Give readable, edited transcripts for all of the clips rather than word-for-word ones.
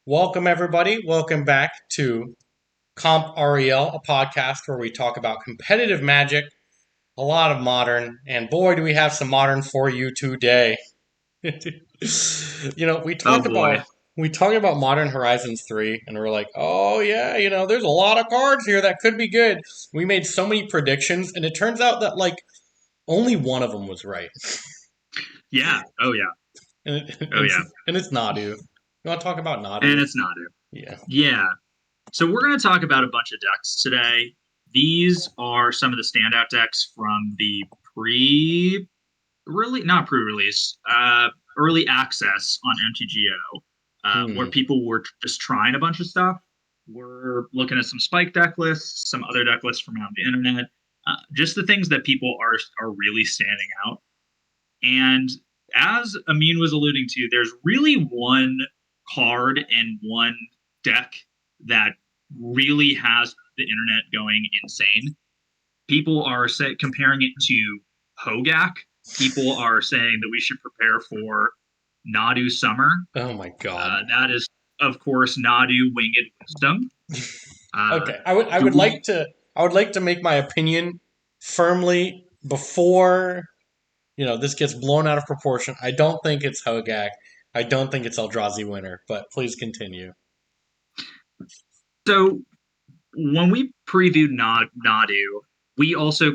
Welcome, everybody. Welcome back to Comp R.E.L, a podcast where we talk about competitive magic, a lot of modern, and boy, do we have some modern for you today. We Oh talk boy. about Modern Horizons 3, and we're like, oh yeah, there's a lot of cards here that could be good. We made so many predictions, and it turns out that only one of them was right, Yeah. Oh yeah. Oh yeah. and it's Nadu. You want to talk about And Nadu? it's Nadu. Yeah. Yeah. So we're going to talk about a bunch of decks today. These are some of the standout decks from the pre really not pre-release, early access on MTGO, where Hmm. people were just trying a bunch of stuff. We're looking at some spike deck lists, some other deck lists from around the internet, just the things that people are really standing out. And as Amin was alluding to, there's really one card and one deck that really has the internet going insane. People are comparing it to Hogak. People are saying that we should prepare for Nadu Summer. Oh my God. That is, of course, Nadu Winged Wisdom. Uh, Okay, I would like to make my opinion firmly before this gets blown out of proportion. I don't think it's Hogak. I don't think it's Eldrazi winner, but please continue. so when we previewed Nadu, we also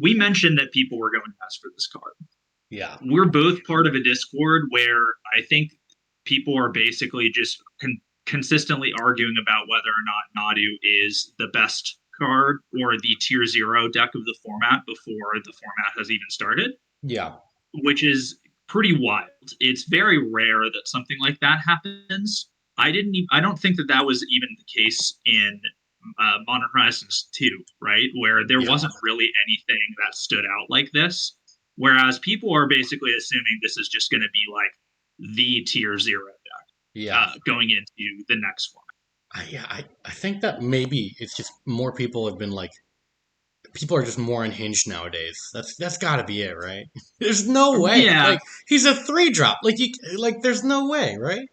we mentioned that people were going nuts for this card. Yeah. We're both part of a Discord where I think people are basically just consistently arguing about whether or not Nadu is the best card or the tier zero deck of the format before the format has even started, Yeah. which is pretty wild. It's very rare that something like that happens. I don't think that that was even the case in Modern Horizons 2, right? Where there Yeah. wasn't really anything that stood out like this. Whereas people are basically assuming this is just going to be like the tier zero deck Yeah. going into the next one. I think that maybe it's just more people have been people are just more unhinged nowadays. That's got to be it, right? There's no way. Yeah, He's a 3-drop. There's no way, right?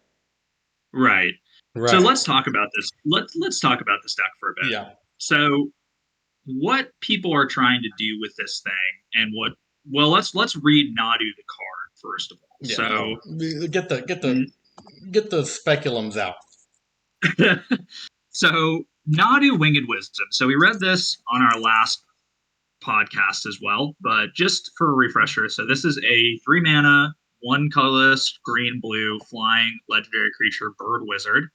right. So Right. let's talk about this. Let's talk about this deck for a bit. Yeah. So what people are trying to do with this thing and what well let's read Nadu the card first of all. Yeah. No. So Get the speculums out. so Nadu Winged Wisdom. So we read this on our last podcast as well, but just for a refresher, so this is a 3 mana, one colorless, green blue, flying legendary creature, bird wizard.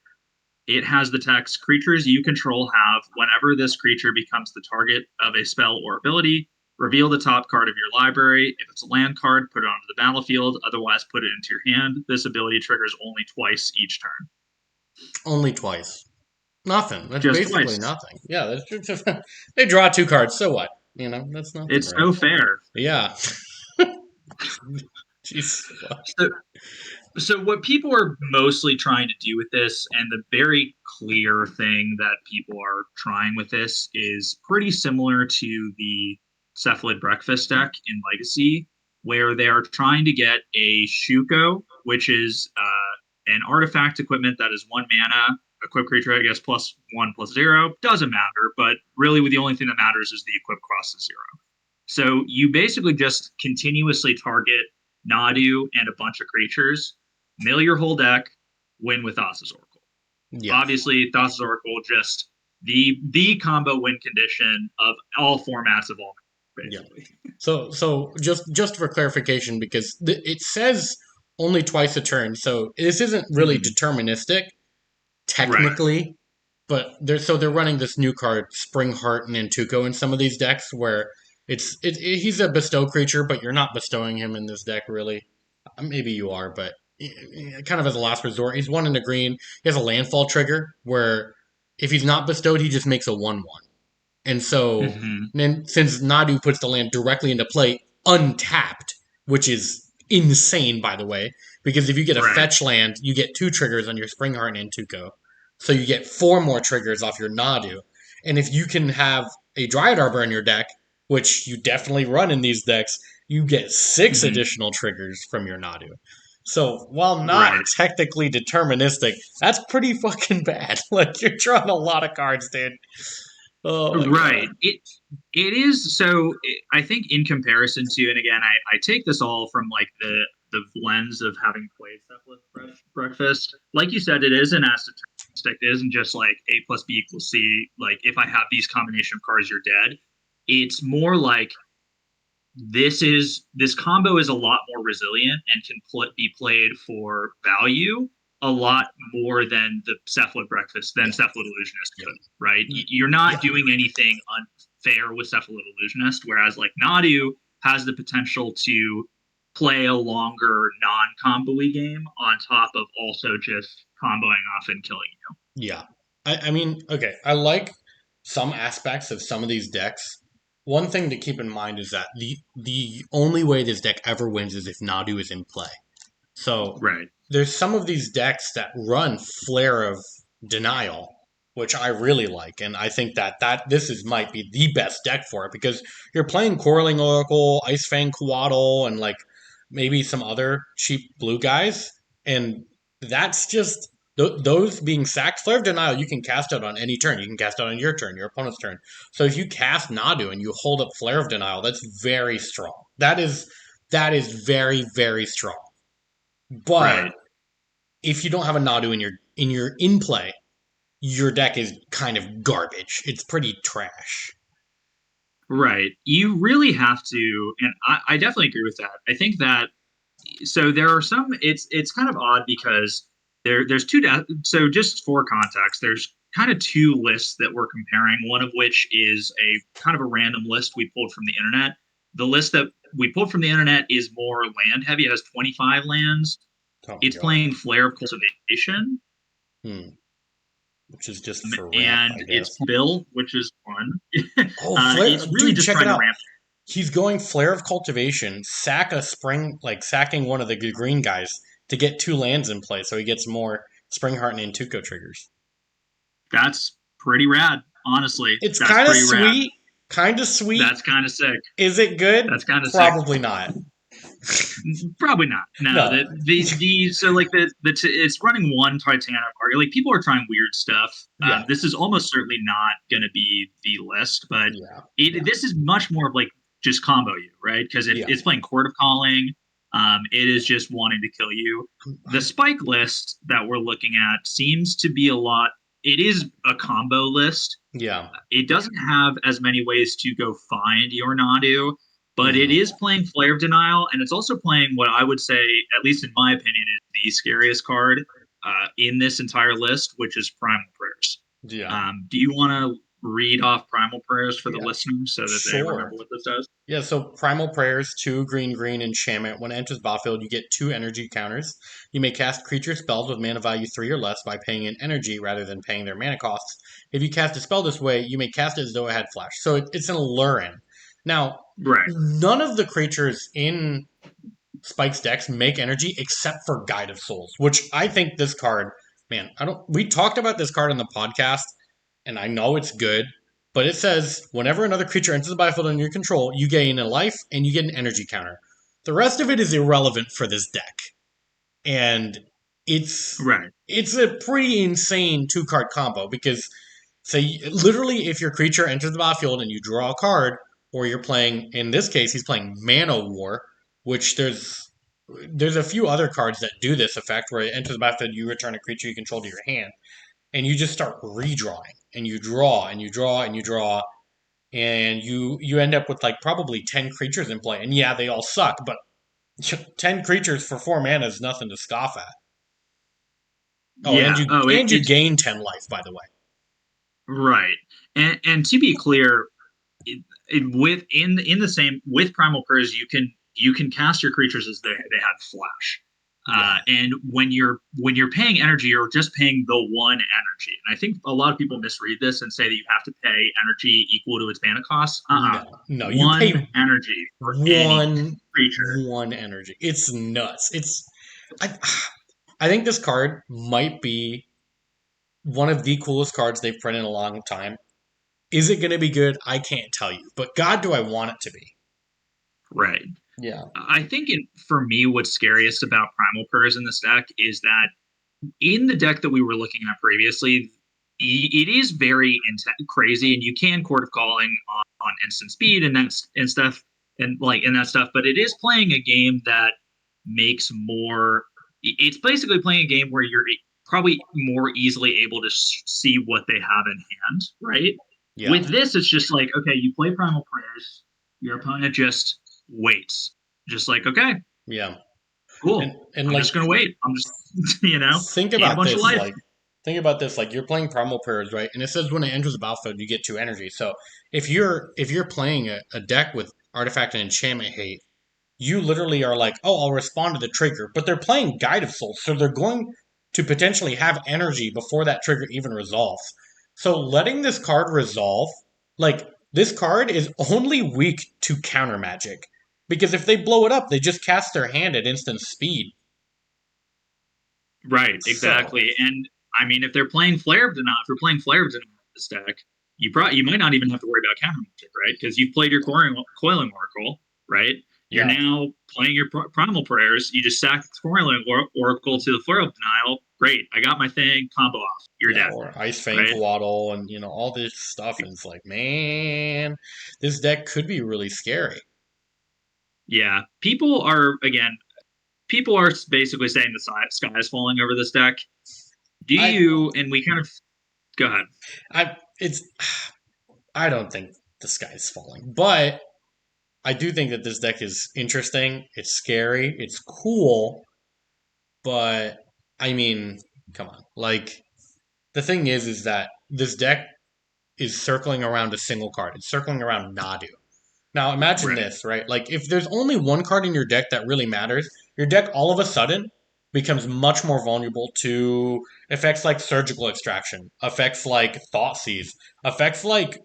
It has the text creatures you control have, whenever this creature becomes the target of a spell or ability, reveal the top card of your library. If it's a land card, put it onto the battlefield. Otherwise, put it into your hand. This ability triggers only twice each turn. Only twice. Nothing. That's Just basically twice. nothing. Yeah, they draw 2 cards. So what? That's nothing, It's right? so fair. Yeah. Jeez. So, so what people are mostly trying to do with this, and the very clear thing that people are trying with this, is pretty similar to the Cephalid Breakfast deck in Legacy, where they are trying to get a Shuko, which is an artifact equipment that is 1 mana, equip creature, I guess, +1/+0. Doesn't matter, but really the only thing that matters is the equip crosses 0. So you basically just continuously target Nadu and a bunch of creatures, mill your whole deck, win with Thassa's Oracle. Yeah. Obviously, Thassa's Oracle just the combo win condition of all formats of all, Yeah. basically. So just for clarification, because it says only twice a turn, so this isn't really Mhm. deterministic Right. technically, but they're running this new card, Spring Heart and Antuco in some of these decks where he's a bestow creature, but you're not bestowing him in this deck really. Maybe you are, but kind of as a last resort. He's 1 in the green. He has a landfall trigger where if he's not bestowed, he just makes a 1/1. And so Mm-hmm. then since Nadu puts the land directly into play untapped, which is insane by the way, because if you get a Right. fetch land, you get 2 triggers on your Springheart and Tuco. So you get 4 more triggers off your Nadu. And if you can have a Dryad Arbor in your deck, which you definitely run in these decks, you get 6 Mm-hmm. additional triggers from your Nadu. So while not Right. technically deterministic, that's pretty fucking bad. Like you're drawing a lot of cards, dude. Oh my Right. god. It is so. I think in comparison to, and again, I take this all from like the lens of having played stuff with breakfast. Like you said, it is an asset stick. It isn't just like A plus B equals C. Like if I have these combination of cards, you're dead. It's more like this combo is a lot more resilient and can be played for value a lot more than the Cephalid Breakfast than Yeah. Cephalid Illusionist Yeah. could, right? You're not Yeah. doing anything unfair with Cephalid Illusionist, whereas like Nadu has the potential to play a longer non-combo-y game on top of also just comboing off and killing you. Yeah. I mean, okay, I like some aspects of some of these decks. One thing to keep in mind is that the only way this deck ever wins is if Nadu is in play. So Right. there's some of these decks that run Flare of Denial, which I really like, and I think that this is might be the best deck for it because you're playing Quarreling Oracle, Ice Fang Coatl, and like maybe some other cheap blue guys, and that's just those being sacked. Flare of Denial you can cast out on any turn. You can cast out on your turn, your opponent's turn. So if you cast Nadu and you hold up Flare of Denial, that's very strong. That is very very strong. But Right. if you don't have a Nadu in your in play, your deck is kind of garbage. It's pretty trash. Right. You really have to, and I definitely agree with that. I think that so there are some it's kind of odd because there's so just for context there's kind of two lists that we're comparing, one of which is a kind of a random list we pulled from the internet. The list that we pulled from the internet is more land heavy. It has 25 lands. Oh my It's god. playing Flare of Cultivation, Hmm. Which is just for ramp, and I guess. it's Bill, which is fun. Oh, Flare, It's really dude, just check it trying to out. ramp. He's going Flare of Cultivation, sack a spring, like sacking one of the green guys to get two lands in play, so he gets more Spring Heart and Tuco triggers. That's pretty rad, honestly. It's That's kind of pretty rad. sweet, kind of sweet. That's kind of sick. Is it good? That's kind of sick. Probably not. Probably not. No, No. the so like it's running one Titanic arc. Like people are trying weird stuff. Yeah. This is almost certainly not going to be the list, but Yeah. it Yeah. this is much more of like just combo you, right? Because Yeah. it's playing Court of Calling. It is just wanting to kill you. The spike list that we're looking at seems to be a lot. It is a combo list. Yeah. It doesn't have as many ways to go find your Nadu, but it Mhm. is playing Flare of Denial, and it's also playing what I would say, at least in my opinion, is the scariest card in this entire list, which is Primal Prayers. Yeah. Do you want to read off Primal Prayers for the Yeah. listeners so that they Sure. remember what this does? Yeah, so Primal Prayers, 2 green, green, enchantment. When it enters battlefield, you get 2 energy counters. You may cast creature spells with mana value 3 or less by paying an energy rather than paying their mana costs. If you cast a spell this way, you may cast it as though it had flash. So it's an Allurin. Now, Right. none of the creatures in Spike's decks make energy except for Guide of Souls, which I think this card, man, I don't. We talked about this card on the podcast, and I know it's good, but it says whenever another creature enters the battlefield under your control, you gain a life and you get an energy counter. The rest of it is irrelevant for this deck, and it's Right. it's a pretty insane 2 card combo because say literally if your creature enters the battlefield and you draw a card, or you're playing in this case he's playing Mana War, which there's a few other cards that do this effect where it enters the battlefield, you return a creature you control to your hand, and you just start redrawing, and you draw and you draw and you draw, and you end up with like probably 10 creatures in play, and yeah, they all suck, but 10 creatures for 4 mana is nothing to scoff at. Oh, and Yeah. you Oh, and you it's gain 10 life, by the way. right. And to be clear, with in the same with Primal Curse, you can cast your creatures as they have flash. Yeah. And when you're paying energy, you're just paying the one energy. And I think a lot of people misread this and say that you have to pay energy equal to its mana cost. No, you One pay energy for any one creature. one energy. It's nuts. I I think this card might be one of the coolest cards they've printed in a long time. Is it going to be good? I can't tell you, but God, do I want it to be? Right. Yeah. I think for me, what's scariest about Primal Prayers in this deck is that in the deck that we were looking at previously, it is very crazy, and you can Court of Calling on instant speed and stuff and that stuff. But it is playing a game that makes more. It's basically playing a game where you're probably more easily able to see what they have in hand, right? Yeah. With this, it's just like, okay, you play Primal Prayers, your opponent just waits, just like, okay, Yeah. cool. And I'm like just gonna wait. I'm just think gain a about bunch of this life. like think about this like you're playing primal prayers, right? And it says when it enters the battlefield you get 2 energy. So if you're playing a deck with artifact and enchantment hate, you literally are like, oh, I'll respond to the trigger. But they're playing Guide of Souls, so they're going to potentially have energy before that trigger even resolves. So letting this card resolve, like, this card is only weak to counter magic. Because if they blow it up, they just cast their hand at instant speed. Right, So, exactly. And I mean, if they're playing Flare of Denial, if you're playing Flare of Denial with this deck, you might not even have to worry about counter magic, right? Because you've played your Coiling Oracle, right? You're yeah. now playing your Primal Prayers. You just sack the Coiling Oracle to the Flare of Denial. Great, I got my thing. Combo off. You're Yeah, dead, or Ice Fang right? Coatl and, all this stuff. And it's like, man, this deck could be really scary. Yeah, people are again. People are basically saying the sky is falling over this deck. Do I, you? And we kind of go ahead. it's, I don't think the sky's falling, but I do think that this deck is interesting. It's scary. It's cool, but I mean, come on. Like the thing is that this deck is circling around a single card. It's circling around Nadu. Now imagine Right. this, right? Like if there's only one card in your deck that really matters, your deck all of a sudden becomes much more vulnerable to effects like surgical extraction, effects like thought seize, effects like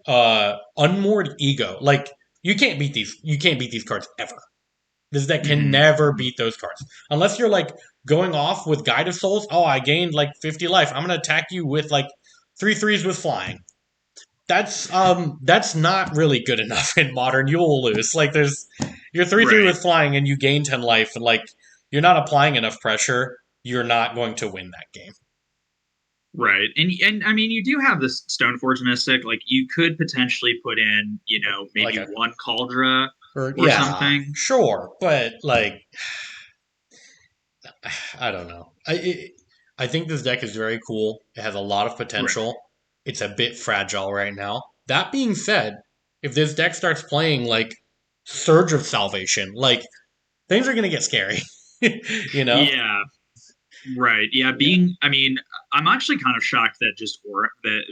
unmoored ego. Like you can't beat these cards ever. This deck can Mm-hmm. never beat those cards. Unless you're like going off with Guide of Souls, oh I gained like 50 life. I'm gonna attack you with like three threes with flying. That's not really good enough in modern. You will lose. Like there's you're 3-3 Right. with flying and you gain 10 life and like you're not applying enough pressure, you're not going to win that game. Right. And I mean you do have this Stoneforge Mystic. Like you could potentially put in, Like maybe a one Cauldra or or yeah, something. sure, but like I don't know. I think this deck is very cool. It has a lot of Right. potential. It's a bit fragile right now. That being said, if this deck starts playing like Surge of Salvation, like things are gonna get scary. you know? Yeah. Right. Yeah. Yeah. I mean, I'm actually kind of shocked that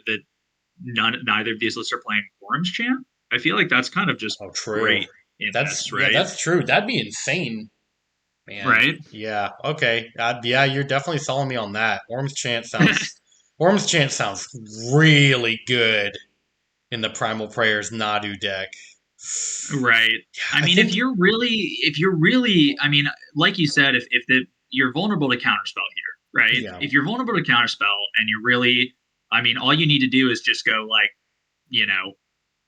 that neither of these lists are playing Orange Champ. I feel like that's kind of just Oh, true. great in That's this, yeah, right? that's true. That'd be insane, man. Right. Yeah. Okay. Yeah, you're definitely selling me on that. Worms Chant sounds really good in the Primal Prayers Nadu deck. Right. I I mean, think. if you're really, I mean, like you said, if you're vulnerable to counterspell here, right? Yeah. If you're vulnerable to counterspell and you're really, I mean, all you need to do is just go like, you know,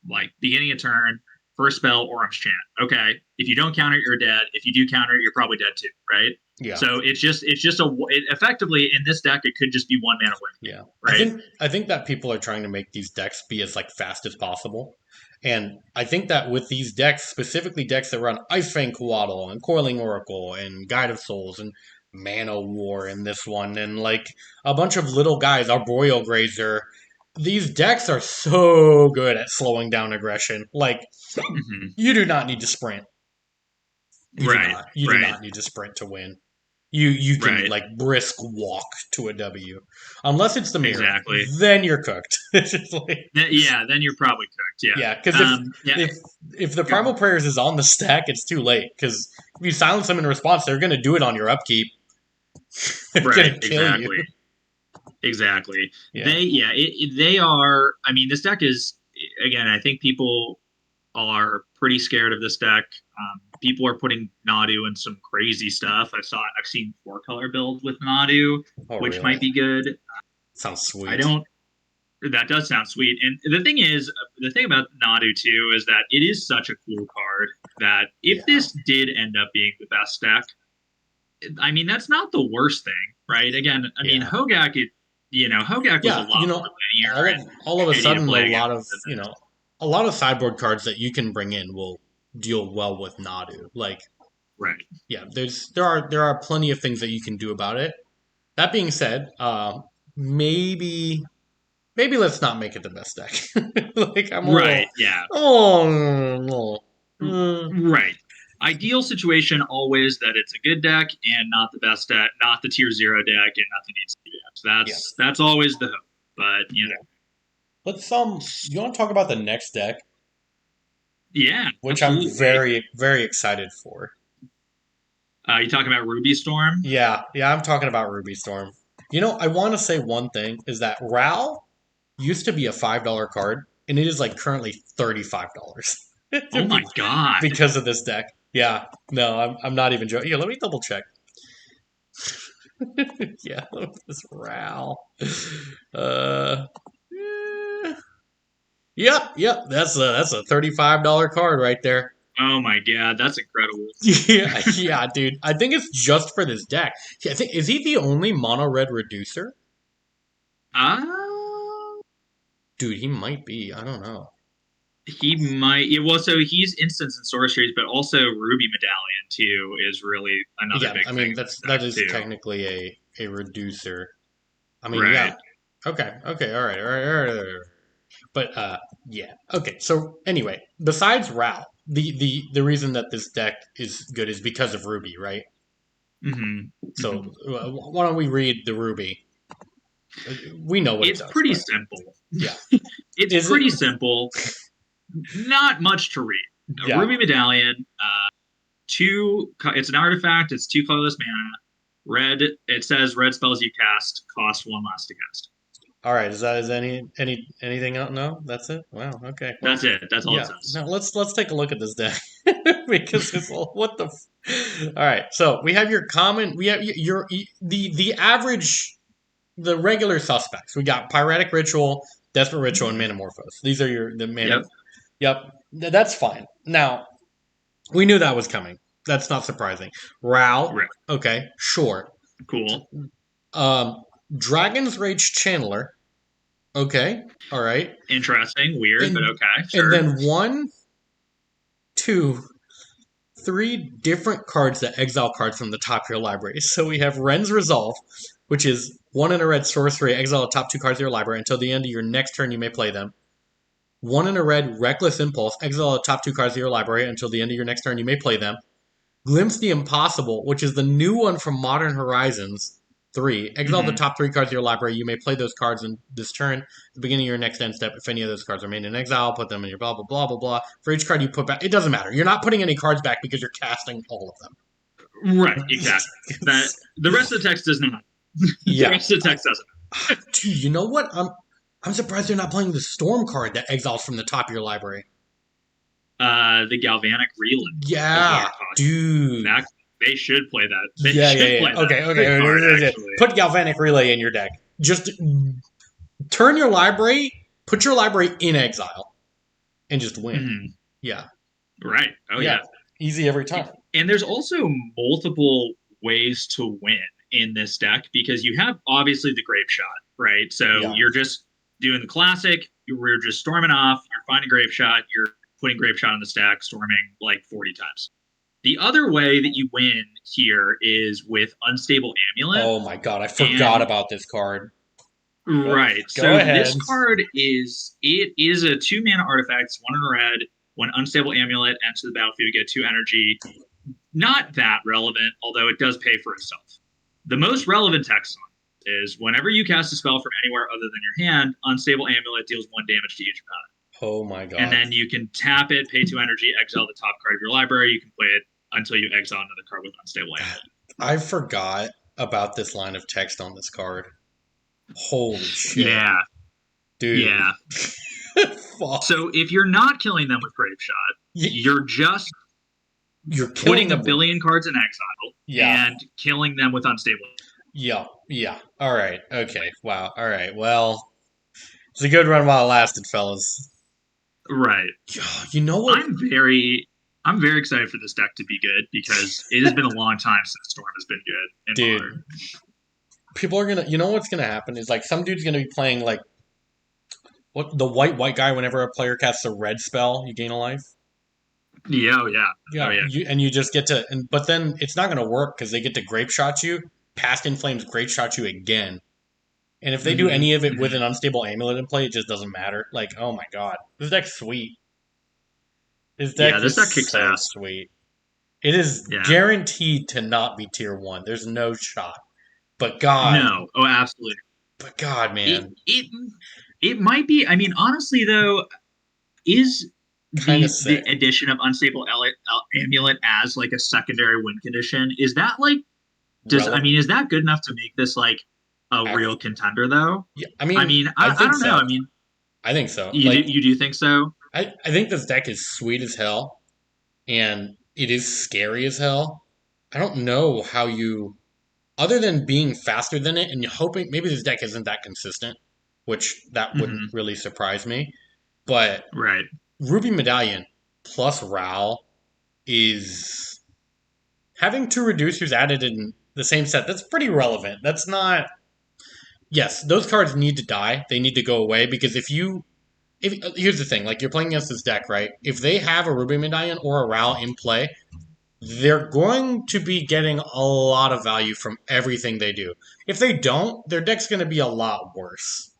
like beginning of turn, first spell, Orange Chant. Okay. If you don't counter it, you're dead. If you do counter it, you're probably dead too, right? Yeah. So effectively in this deck, it could just be one mana win, Yeah. I right? think I think that people are trying to make these decks be as like fast as possible. And I think that with these decks, specifically decks that run Ice Fang Coatl and Coiling Oracle and Guide of Souls and Mana War in this one, and like a bunch of little guys, Arboreal Grazer, these decks are so good at slowing down aggression. Like Mm-hmm. you do not need to sprint. You do Right. not. You do Right. not need to sprint to win. You can Right. like brisk walk to a W, unless it's the mirror. Exactly. Then you're cooked. It's just like Yeah. Then you're probably cooked. yeah, because Yeah. if Yeah. if if the Go ahead. primal prayers is on the stack, it's too late. Because if you silence them in response, they're gonna do it on your upkeep. They're Right, gonna kill you. exactly. Exactly. Yeah. They are, I mean, this deck is, again, I think people are pretty scared of this deck. People are putting Nadu in some crazy stuff. I've seen 4 color builds with Nadu, Oh which really? might be good. Sounds I sweet. don't, that does sound sweet. And the thing about Nadu too is that it is such a cool card. that if Yeah. this did end up being the best deck, I mean, that's not the worst thing, right? Again, I mean, Yeah. Hogak, Hogak was a Yeah, lot more linear and all of a shitty to sudden, play against than a lot of sideboard cards that you can bring in will deal well with Nadu. Like, right. yeah, there are plenty of things that you can do about it. That being said, maybe maybe let's not make it the best deck. Like, Right, yeah. oh, mm, Right. Ideal situation always that it's a good deck and not the best deck, not the tier zero deck, and nothing needs to be decked. yeah, That's always the hope. But yeah. Let's you want to talk about the next deck, yeah, which I'm absolutely. very excited for. You talking about Ruby Storm? Yeah, I'm talking about Ruby Storm. You know, I want to say one thing is that R.E.L used to be a $5 card, and it is like currently $35 Oh my God. because of this deck. Yeah, no, I'm not even joking. Yeah, let me double check. Yeah, look at this R.E.L. Uh, eh, yep, that's a $35 card right there. Oh my God, that's incredible. Yeah, dude. I think it's just for this deck. I think is he the only mono red reducer? Ah, Dude, he might be. I don't know. he might. Yeah, well, so he's instants and sorceries, but also Ruby Medallion too is really another Yeah, big I thing mean in this that deck is too. technically a reducer. I mean, Right. yeah. Okay, all right. But yeah. Okay. So anyway, besides Ral, the reason that this deck is good is because of Ruby, right? hmm So hmm why don't we read the Ruby? We know what it It's does, pretty but simple. yeah. It's Is it? pretty simple. Not much to read. A Yeah. Ruby Medallion, two. It's an artifact. It's two colorless mana. Red. It says red spells you cast cost one less to cast. All right. Is anything else? No, that's it. Wow. Okay. Well, That's it. That's all it yeah. says. Now let's take a look at this deck because it's all what the. All right. So we have your common. We have your the average, the regular suspects. We got Pyretic Ritual, Desperate Ritual, and Mhm. Manamorphose. These are your the mana. Yep. Yep. That's fine. Now we knew that was coming. That's not surprising. Ral. Right. Okay. Sure. Cool. Um. Dragon's Rage Channeler. Okay. All right. Interesting. Weird, but And okay. and Sure. then one, two, three different cards that exile cards from the top of your library. So we have Ren's Resolve, which is one in a red sorcery, exile the top two cards of your library until the end of your next turn. You may play them. One in a red Reckless Impulse, exile the top two cards of your library until the end of your next turn. You may play them. Glimpse the Impossible, which is the new one from Modern Horizons 3. Exile the hmm top three cards of your library. You may play those cards in this turn. At the beginning of your next end step, if any of those cards remain in exile, put them in your blah, blah, blah, blah, blah. For each card you put back, it doesn't matter. You're not putting any cards back because you're casting all of Right. them. Exactly. That the rest of the text does not. The Yeah. rest of the text doesn't. Dude, you know what? I'm surprised they're not playing the Storm card that exiles from the top of your library. The Galvanic Reland is what Yeah, you're talking dude. about. That they should play that. They should Yeah. play that card Okay. actually. Put Galvanic Relay in your deck. Just turn your library, put your library in exile, and just win. hmm Yeah, Right. Oh yeah. yeah. Easy every time. And there's also multiple ways to win in this deck because you have obviously the grape shot, right? So Yeah. you're just doing the classic. You're just storming off. You're finding grape shot. You're putting grape shot on the stack, storming like 40 times. The other way that you win here is with unstable amulet. Oh my god, I forgot And about this card. Go, right, go so this ahead. card is a two mana artifact. It's one in red. When unstable amulet enters the battlefield, you get two energy. Not that relevant, although it does pay for itself. The most relevant text on it is whenever you cast a spell from anywhere other than your hand, Unstable Amulet deals one damage to each opponent. Oh my And god. then you can tap it, pay two energy, exile the top card of your library. You can play it until you exile another card with Unstable Amulet. I forgot about this line of text on this card. Holy shit. Yeah, Dude. yeah. Fuck. So if you're not killing them with Grave Shot, you're just You're killing putting a them with. billion cards in exile Yeah. and killing them with Unstable. Yeah. All right. Okay. Wow. All right. Well, it's a good run while it lasted, fellas. Right. You know what? I'm very I'm very excited for this deck to be good because it has been a long time since Storm has been good in Dude, modern. people are gonna. You know what's gonna happen is like some dude's gonna be playing like what the white guy. Whenever a player casts a red spell, you gain a life. Yeah, oh yeah, oh Yeah, yeah. you just get to, but then it's not gonna work because they get to grape shot you. Past in flames grape shot you again. And if they do hmm any of it with hmm an unstable amulet in play, it just doesn't matter. Like, oh my god, this deck's sweet. This Yeah, deck this is deck kicks so ass. sweet. It is Yeah. guaranteed to not be tier one. There's no shot. But God, No. Oh, absolutely. but God, It man, it it might be. I mean, honestly, though, is kind of the sick. addition of unstable amulet as like a secondary win condition, is that like does I Relevant. mean is that good enough to make this like a I, real contender though? yeah, I I mean, mean, I I think don't know. I so. mean, I think so. you do think so? I think this deck is sweet as hell, and it is scary as hell. I don't know how you, other than being faster than it, and you're hoping maybe this deck isn't that consistent, which that wouldn't hmm really surprise me. But Right. Ruby Medallion plus R.E.L is having two reducers added in the same set. That's pretty relevant. That's not. Yes, those cards need to die. They need to go away because if here's the thing, like you're playing against this deck, right? If they have a Ruby Medallion or a R.E.L in play, they're going to be getting a lot of value from everything they do. If they don't, their deck's going to be a lot worse.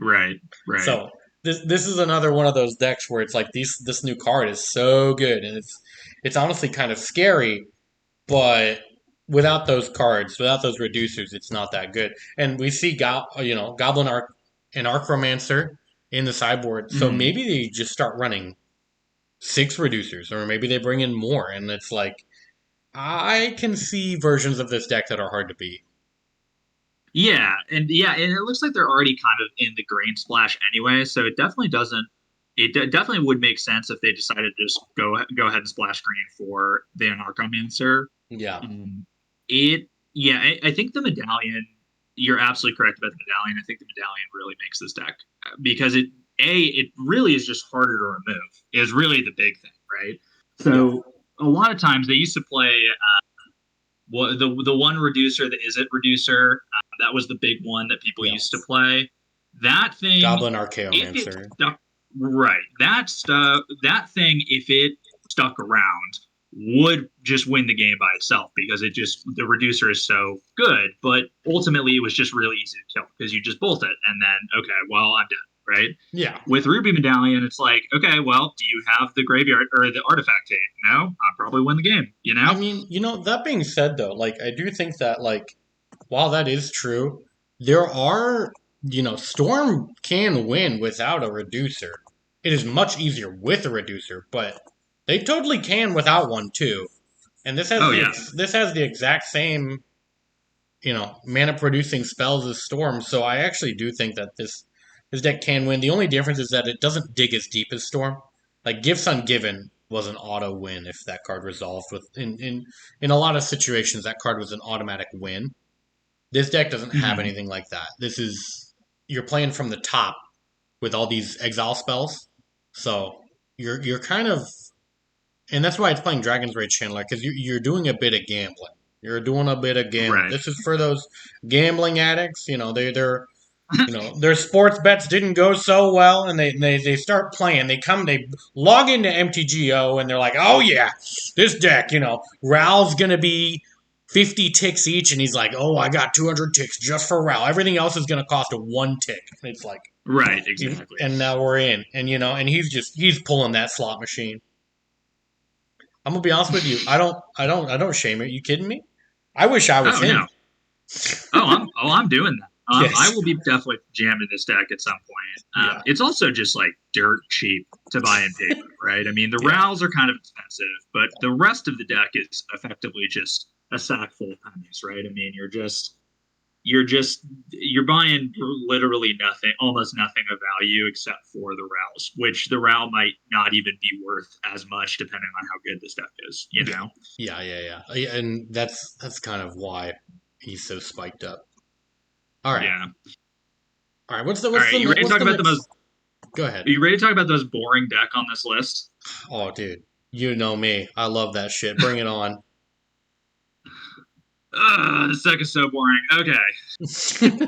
Right. Right. So this is another one of those decks where it's like this new card is so good and it's honestly kind of scary, but without those cards, without those reducers, it's not that good. And we see Goblin Arc and Archromancer in the sideboard, so hmm maybe they just start running six reducers, or maybe they bring in more, and it's like I can see versions of this deck that are hard to beat. and it looks like they're already kind of in the grain splash anyway, so it definitely doesn't. Definitely would make sense if they decided to just go ahead and splash green for the Anarchomancer. Yeah, It yeah, I think the medallion. You're absolutely correct about the medallion. I think the medallion really makes this deck because it really is just harder to remove. Is really the big thing, right? yeah, So a lot of times they used to play the one reducer that isn't reducer. That was the big one that people yeah. used to play. That thing, Goblin if it Archaeomancer. stuck right, that thing, if it stuck around, would just win the game by itself because it just the reducer is so good. But ultimately, it was just really easy to kill because you just bolt it and then okay, well I'm dead, right? Yeah, With Ruby Medallion, it's like, okay, well, do you have the graveyard or the artifact tape? No, I'll probably win the game, you I know? mean, that being said, though, like I do think that like while that is true, there are Storm can win without a reducer. It is much easier with a reducer, but they totally can without one too. And Oh yeah. this has the exact same mana producing spells as Storm. So I actually do think that this deck can win. The only difference is that it doesn't dig as deep as Storm. Like Gifts Ungiven was an auto win if that card resolved with in a lot of situations that card was an automatic win. This deck doesn't have hmm anything like that. This is you're playing from the top with all these exile spells. So you're kind of and that's why it's playing Dragon's Rage Chandler because you're doing a bit of gambling. You're doing a bit of gambling. Right. This is for those gambling addicts. Their sports bets didn't go so well, and they start playing. They log into MTGO, and they're like, oh yeah, this deck, R.E.L's gonna be 50 ticks each, and he's like, oh, I got 200 ticks just for R.E.L. Everything else is gonna cost a one tick. And it's like, Right. Exactly. and now we're in, and he's pulling that slot machine. I'm gonna be honest with you. I don't shame it. You kidding me? I wish I was Oh him. no. I'm doing that. I Yes. will be definitely jamming this deck at some point. Yeah. It's also just like dirt cheap to buy in paper, right? I mean, the Yeah. rows are kind of expensive, but the rest of the deck is effectively just a sack full of pennies, right? I mean, you're buying literally nothing, almost nothing of value except for the rows, which the row might not even be worth as much depending on how good this deck is, you Yeah. know? Yeah. And that's kind of why he's so spiked up. All right. Yeah. All right. All right, you ready to What's talk the about the next? most Go ahead. Are you ready to talk about the most boring deck on this list? Oh, dude. You know me. I love that shit. Bring it on. This deck is so boring. Okay.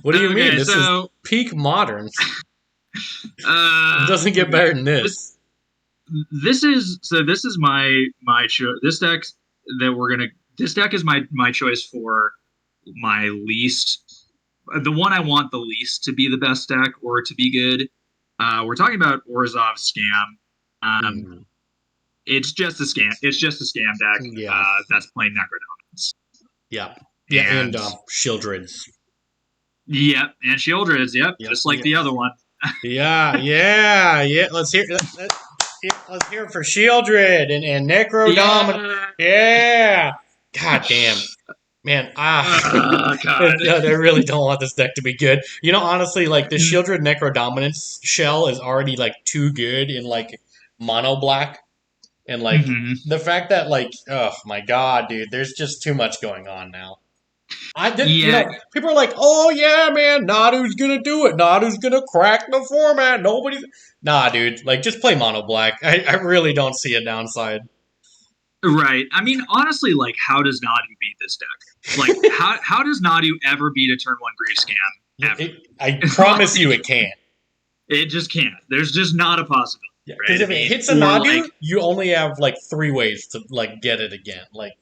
What do you mean? Okay, This is so peak moderns. It doesn't get okay. better than This this. this is my this deck that we're gonna this deck is my choice for my least the one I want the least to be the best deck or to be good. We're talking about Orzhov Scam. Um, Hmm. it's just a scam. It's just a scam deck Yeah. that's playing Necrodominance. Yeah. Yeah. And And Shieldreds. yep, and Shieldreds, yep, Yep. just like Yeah. the other one. Yeah. Yeah. Yeah. Let's hear it for Shieldred and Necrodominant. Yeah. Yeah. God damn. Man, God. I really don't want this deck to be good. You know, honestly, like the Shieldred Necrodominance shell is already like too good in like mono black, and like Hmm. the fact that like, oh my god, dude, there's just too much going on now. You Yeah, know, people are like, oh yeah, man, Nadu's gonna do it. Nadu's gonna crack the format. Nobody's, nah, dude, like just play mono black. I really don't see a downside. right. I mean, honestly, like, how does Nadu beat this deck? Like, how does Nadu ever beat a turn one grief scam It, I ever? promise you, Like, it can't. it just can't. There's just not a possibility, Yeah, right? because I if it mean, hits a or Nadu, like you only have like three ways to like get it again. Like,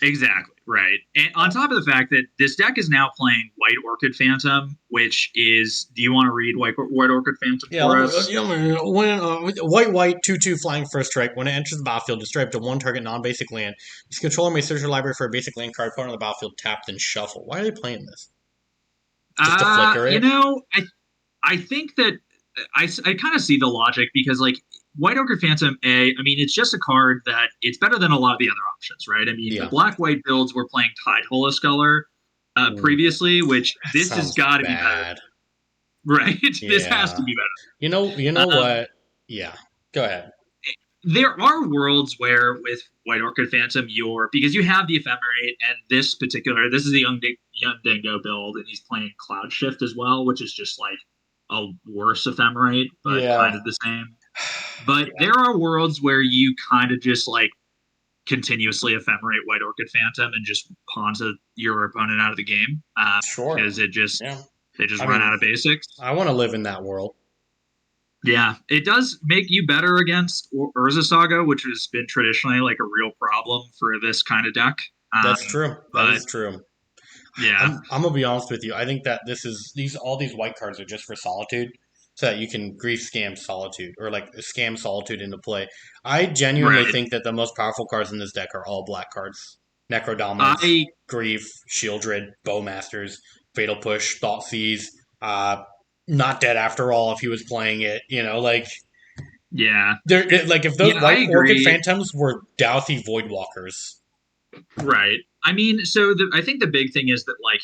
exactly right. And on top of the fact that this deck is now playing White Orchid Phantom, which is, do you want to read White Orchid Phantom yeah, for us? when white 2/2 flying first strike, when it enters the battlefield, destroy up to one target non-basic land. Its controller may search your library for a basic land card, put it on the battlefield, tapped and shuffle. Why are they playing this? Just to flicker You it? know, I think that I kind of see the logic because like White Ogre Phantom I mean it's just a card that it's better than a lot of the other options, right? I mean the Yeah. black white builds were playing Tide Holocolor Ooh, previously, which that this has sounds got to be better, bad. right? This has Yeah. to be You know better. what? Yeah. Go ahead. There are worlds where with White Orchid Phantom, you're because you have the Ephemerate and this is the Young Dingo build, and he's playing Cloud Shift as well, which is just like a worse Ephemerate, but Yeah. kind of the same. But Yeah. there are worlds where you kind of just like continuously ephemerate White Orchid Phantom and just pawns your opponent out of the game Sure. because it just Yeah. they just I run mean, out of basics. I want to live in that world. Yeah, it does make you better against Urza Saga, which has been traditionally like a real problem for this kind of deck. That's true. That But is true. yeah, I'm gonna be honest with you. I think that this is these all these white cards are just for solitude, so that you can grief scam solitude or like scam solitude into play. I genuinely right. think that the most powerful cards in this deck are all black cards: Necrodominance, I Grief, Shieldred, Bowmasters, Fatal Push, Thoughtseize, uh, Not Dead After All. If he was playing it, you know, like yeah like if those yeah I white Orchid agree. Phantoms were Douthie Voidwalkers. Right. I mean, I think the big thing is that like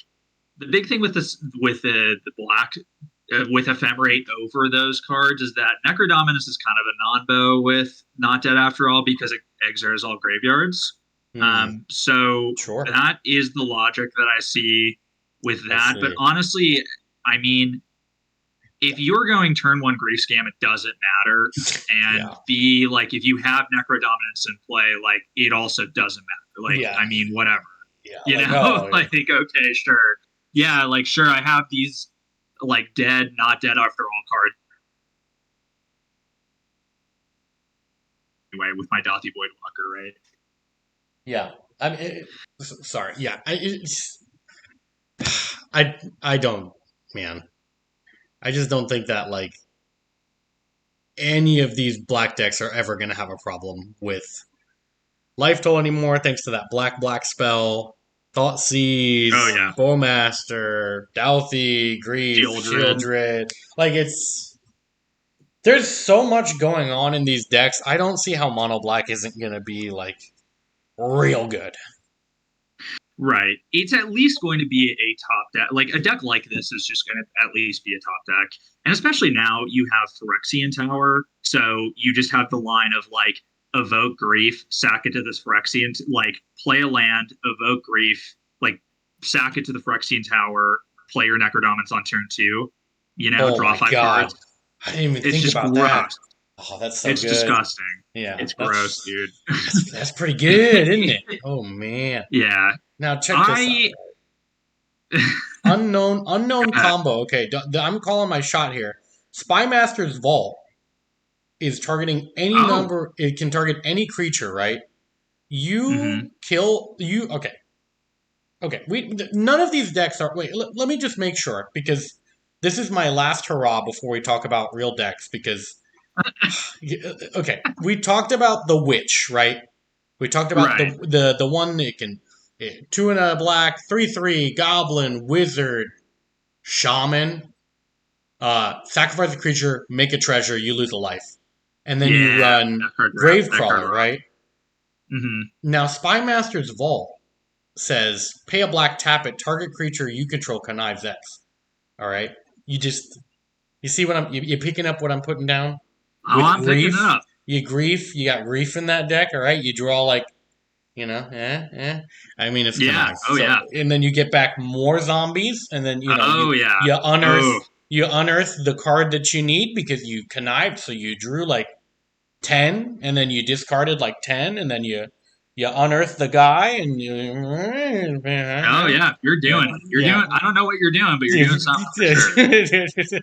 the big thing with this with the black with ephemerate over those cards is that Necrodominus is kind of a non-bow with Not Dead After All because it exiles all graveyards. Hmm. So Sure. that is the logic that I see with I that. But see. honestly, I mean, if you're going turn one grief scam, it doesn't matter. And Yeah. B, like if you have Necrodominance in play, like it also doesn't matter. Like, Yeah. I mean, whatever. Yeah. You Like, know, oh, like okay, sure, yeah, like sure, I have these like dead, not dead after all cards anyway with my Dothy Voidwalker, right? yeah. I mean, sorry. Yeah. I don't, man. I just don't think that like any of these black decks are ever going to have a problem with life total anymore, thanks to that black spell, Oh Thoughtseize, yeah, Bowmaster, Douthie, Grief, Shieldred. Shieldred. Like it's there's so much going on in these decks. I don't see how mono black isn't going to be like real good. Right. It's at least going to be a top deck. Like a deck like this is just going to at least be a top deck. And especially now you have Phyrexian Tower. So you just have the line of like evoke grief, sack it to this Phyrexian, like play a land, evoke grief, like sack it to the Phyrexian Tower, play your Necrodominance on turn two, Oh draw my five god. cards. I didn't even It's think just about that. gross. Oh, that's so It's good. disgusting. Yeah, It's gross, dude. that's pretty good, isn't it? Oh man. Yeah. Now check this out. I Unknown uh, combo. Okay, I'm calling my shot here. Spymaster's Vault is targeting any oh. number. It can target any creature, right? Hmm. You kill you. Okay, okay. None of these decks are. Wait, let me just make sure because this is my last hurrah before we talk about real decks. Because okay, we talked about the witch, right? We talked about Right. the one that can two and a black, 3/3 goblin, wizard, shaman. Sacrifice a creature, make a treasure, you lose a life, and then you Yeah. run That card Gravecrawler, rock. right? Hmm. Now Spymaster's Vault says pay a black, tap it, target creature you control connives X. All right, you just you see what you picking up what I'm putting down Oh, with I'm picking it grief. up. You got grief in that deck. All right, you draw like I mean, it's Yeah. connive. Oh So, yeah. and then you get back more zombies, and then Oh yeah. you unearth Oh. you unearth the card that you need because you connived. So you drew like 10, and then you discarded like 10, and then you unearth the guy, and you Oh yeah. yeah You're yeah. doing. I don't know what you're doing, but you're doing something for sure.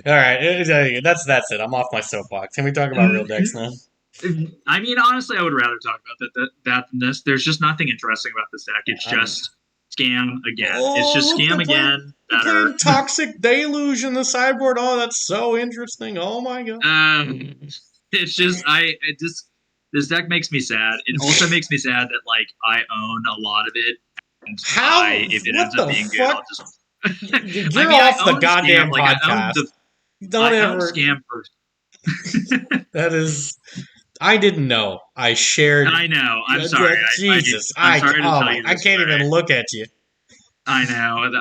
All right, that's it. I'm off my soapbox. Can we talk about real decks now? I mean, honestly, I would rather talk about that than this. There's just nothing interesting about this deck. It's I'm just scam again. It's Oh, just look, scam again. they're Better. playing Toxic Deluge in the sideboard. Oh, that's so interesting. Oh my god. Um, it's just I just this deck makes me sad. It also makes me sad that like I own a lot of it, and How? if it What ends up the being good, fuck? I'll just. I You're mean, I off the own scam. goddamn Like podcast. Don't I own ever. scam for. That is. I didn't know. I shared. I know. I'm sorry. Jesus. I'm sorry to Oh tell my. you I this can't even way. look at you. I know.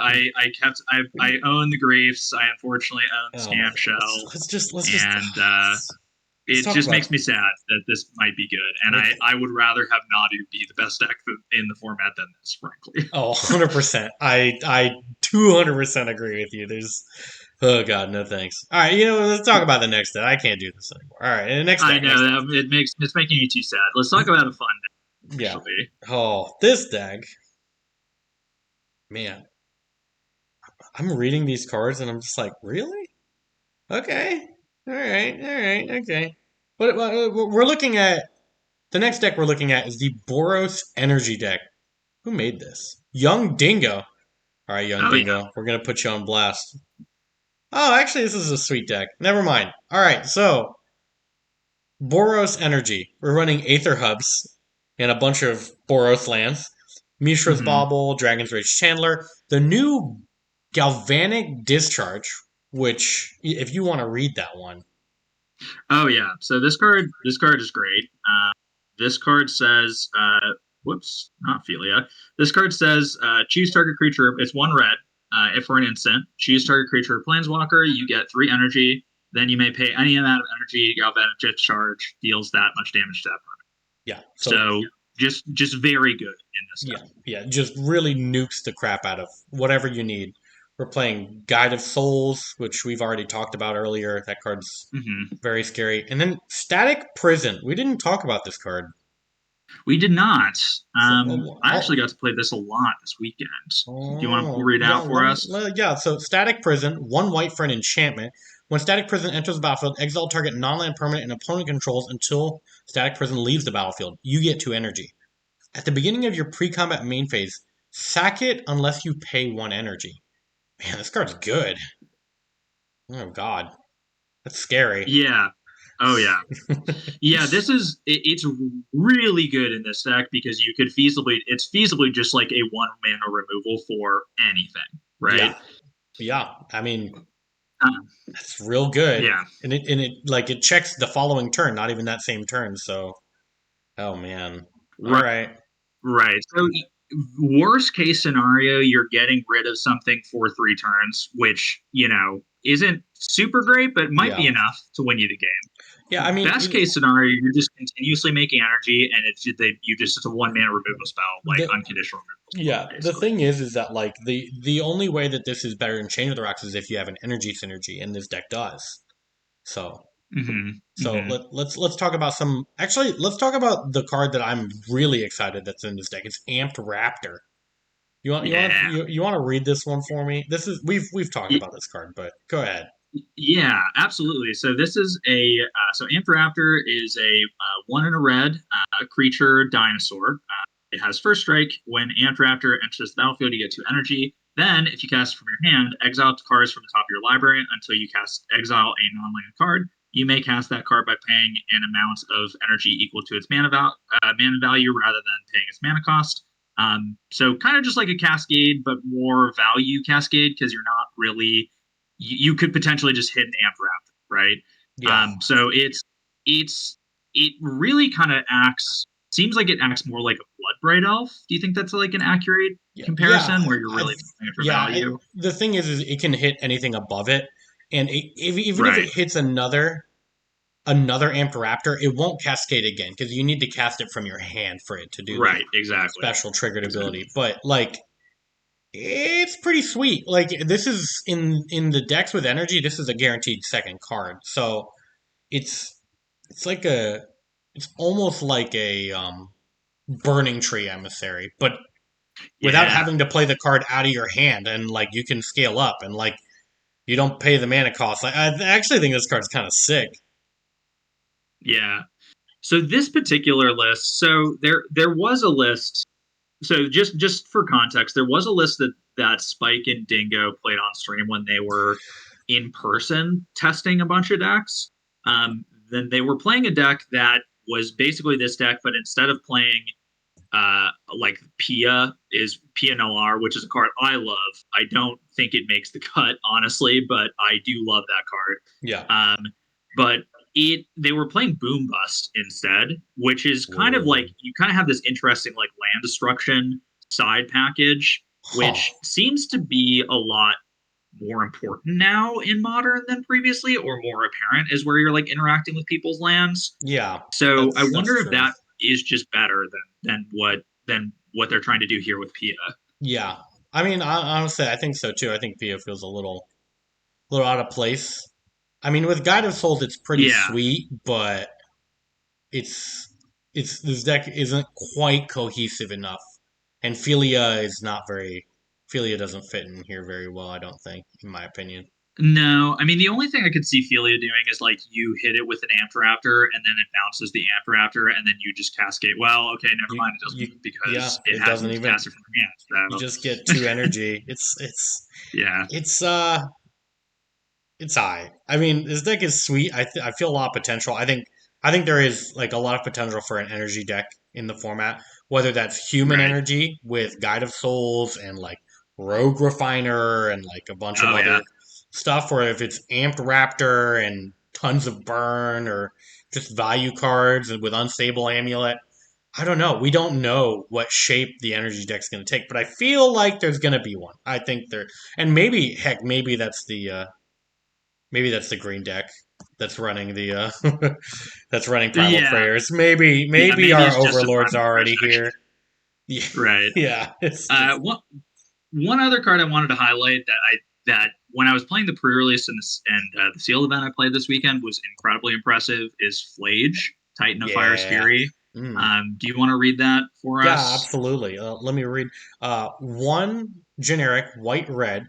I own the Griefs. I unfortunately own the Oh my Scam god. Shell, Let's just. and Let's it talk just about. makes me sad that this might be good. And Let's, I would rather have Nadu be the best deck in the format than this, frankly. oh, 100%. I 200% agree with you. There's Oh God, no thanks. All right, let's talk about the next deck. I can't do this anymore. All right, and the next I deck, know next deck. that it's making me too sad. Let's talk about a fun deck, Yeah. actually. Oh, this deck, man. I'm reading these cards and I'm just like, really? Okay. All right, okay. But we're looking at the next deck. We're looking at is the Boros Energy deck. Who made this? Young Dingo. All right, Young Oh yeah. Dingo. We're gonna put you on blast. Oh, actually, this is a sweet deck. Never mind. All right, so Boros Energy. We're running Aether Hubs and a bunch of Boros lands. Mishra's Hmm. Bauble, Dragon's Rage Chandler. The new Galvanic Discharge, which, if you want to read that one. Oh yeah. So this card is great. This card says, whoops, not Philia. This card says, choose target creature. It's one red. If for an instant, choose target creature Planeswalker. You get 3 energy. Then you may pay any amount of energy. Galvanic Discharge deals that much damage to that opponent. Yeah, so So just very good in this yeah, deck. yeah, just really nukes the crap out of whatever you need. We're playing Guide of Souls, which we've already talked about earlier. That card's Hmm. very scary. And then Static Prison. We didn't talk about this card. We did not. So, I actually got to play this a lot this weekend. Do you want to oh, read yeah, out for us? yeah. So, Static Prison, one white for an enchantment. When Static Prison enters the battlefield, exile target non-land permanent and opponent controls until Static Prison leaves the battlefield. You get 2 energy. At the beginning of your pre-combat main phase, sack it unless you pay 1 energy. Man, this card's good. Oh God, that's scary. Yeah. Oh yeah. Yeah, it's really good in this deck because you could feasibly it's feasibly just like a 1 mana removal for anything, right? Yeah, yeah. I mean, Uh, that's real good, yeah. and it like it checks the following turn, not even that same turn. So, oh man. All Right. right. Right. So worst case scenario, you're getting rid of something for 3 turns, which, isn't super great, but might be Yeah. enough to win you the game. Yeah. I mean, Best case scenario, you're just continuously making energy, and it's a 1 mana removal spell, like the unconditional removal yeah, spell, the basically. thing is that like the only way that this is better than Chain of the Rocks is if you have an energy synergy, and this deck does. So Hmm. So Hmm. let's talk about some. Actually, let's talk about the card that I'm really excited that's in this deck. It's Amped Raptor. Yeah. You want to read this one for me? This is we've talked about this card, but go ahead. Yeah, absolutely. So this is a so Anthraptor is a one in a red creature dinosaur. It has first strike. When Anthraptor enters the battlefield, you get 2 energy. Then, if you cast it from your hand, exile cards from the top of your library until you cast exile a non-land card. You may cast that card by paying an amount of energy equal to its mana value rather than paying its mana cost. So kind of just like a cascade, but more value cascade because you're not really you could potentially just hit an amp raptor, right? Yeah, So it's it really kind of acts seems like it acts more like a blood bright elf. Do you think that's like an accurate yeah, comparison where you're I really just playing it for yeah. value? The thing is it can hit anything above it, and even if Right, it hits another Amped Raptor, it won't cascade again because you need to cast it from your hand for it to do the right, exactly, special triggered ability. exactly. But like, it's pretty sweet. Like this is in the decks with energy. This is a guaranteed second card, so it's it's like a it's almost like a burning tree emissary, but without Yeah, having to play the card out of your hand, and like you can scale up and like you don't pay the mana cost. Like I actually think this card's kind of sick. yeah. So this particular list, so there was a list. So just for context, there was a list that Spike and Dingo played on stream when they were in person testing a bunch of decks. Then they were playing a deck that was basically this deck, but instead of playing like Pia Noir, which is a card I love. I don't think it makes the cut, honestly, but I do love that Yeah. card. But they were playing Boom Bust instead, which is kind of like Whoa. you kind of have this interesting like land destruction side package, Huh. which seems to be a lot more important now in modern than previously, or more apparent is where you're like interacting with people's lands. Yeah. So I That's wonder if true. that is just better than what they're trying to do here with Pia. Yeah. I mean, honestly, I think so too. I think Pia feels a little out of place. I mean, with Guide of Souls, it's pretty Yeah. sweet, but it's it's this deck isn't quite cohesive enough, and Philia doesn't fit in here very well. I don't think, in my opinion. No, I mean the only thing I could see Philia doing is like you hit it with an Ampharaptor and then it bounces the Ampharaptor and then you just cascade. Well, okay, never You mind, it you doesn't yeah, because it it has doesn't to even. cast it from your You hand. just get So 2 energy. yeah. It's it's high. I mean, this deck is sweet. I feel a lot of potential. I think there is like a lot of potential for an energy deck in the format. Whether that's human Right. energy with Guide of Souls and like Rogue Refiner and like a bunch of Oh yeah. other stuff, or if it's Amped Raptor and tons of burn, or just value cards and with Unstable Amulet. I don't know. We don't know what shape the energy deck's going to take, but I feel like there's going to be one. I think there, and maybe heck, maybe that's the green deck that's running the that's running Primal Yeah. Prayers. Maybe Yeah, maybe maybe our it's just a overlords primal are first already here. action. Yeah, Right. yeah. It's Uh, just one one other card I wanted to highlight that when I was playing the pre-release and the sealed event I played this weekend was incredibly impressive is Flage, Titan of Fire's yeah. Fury. Mm. Do you want to read that for Yeah, us? absolutely. Let me read. One generic white red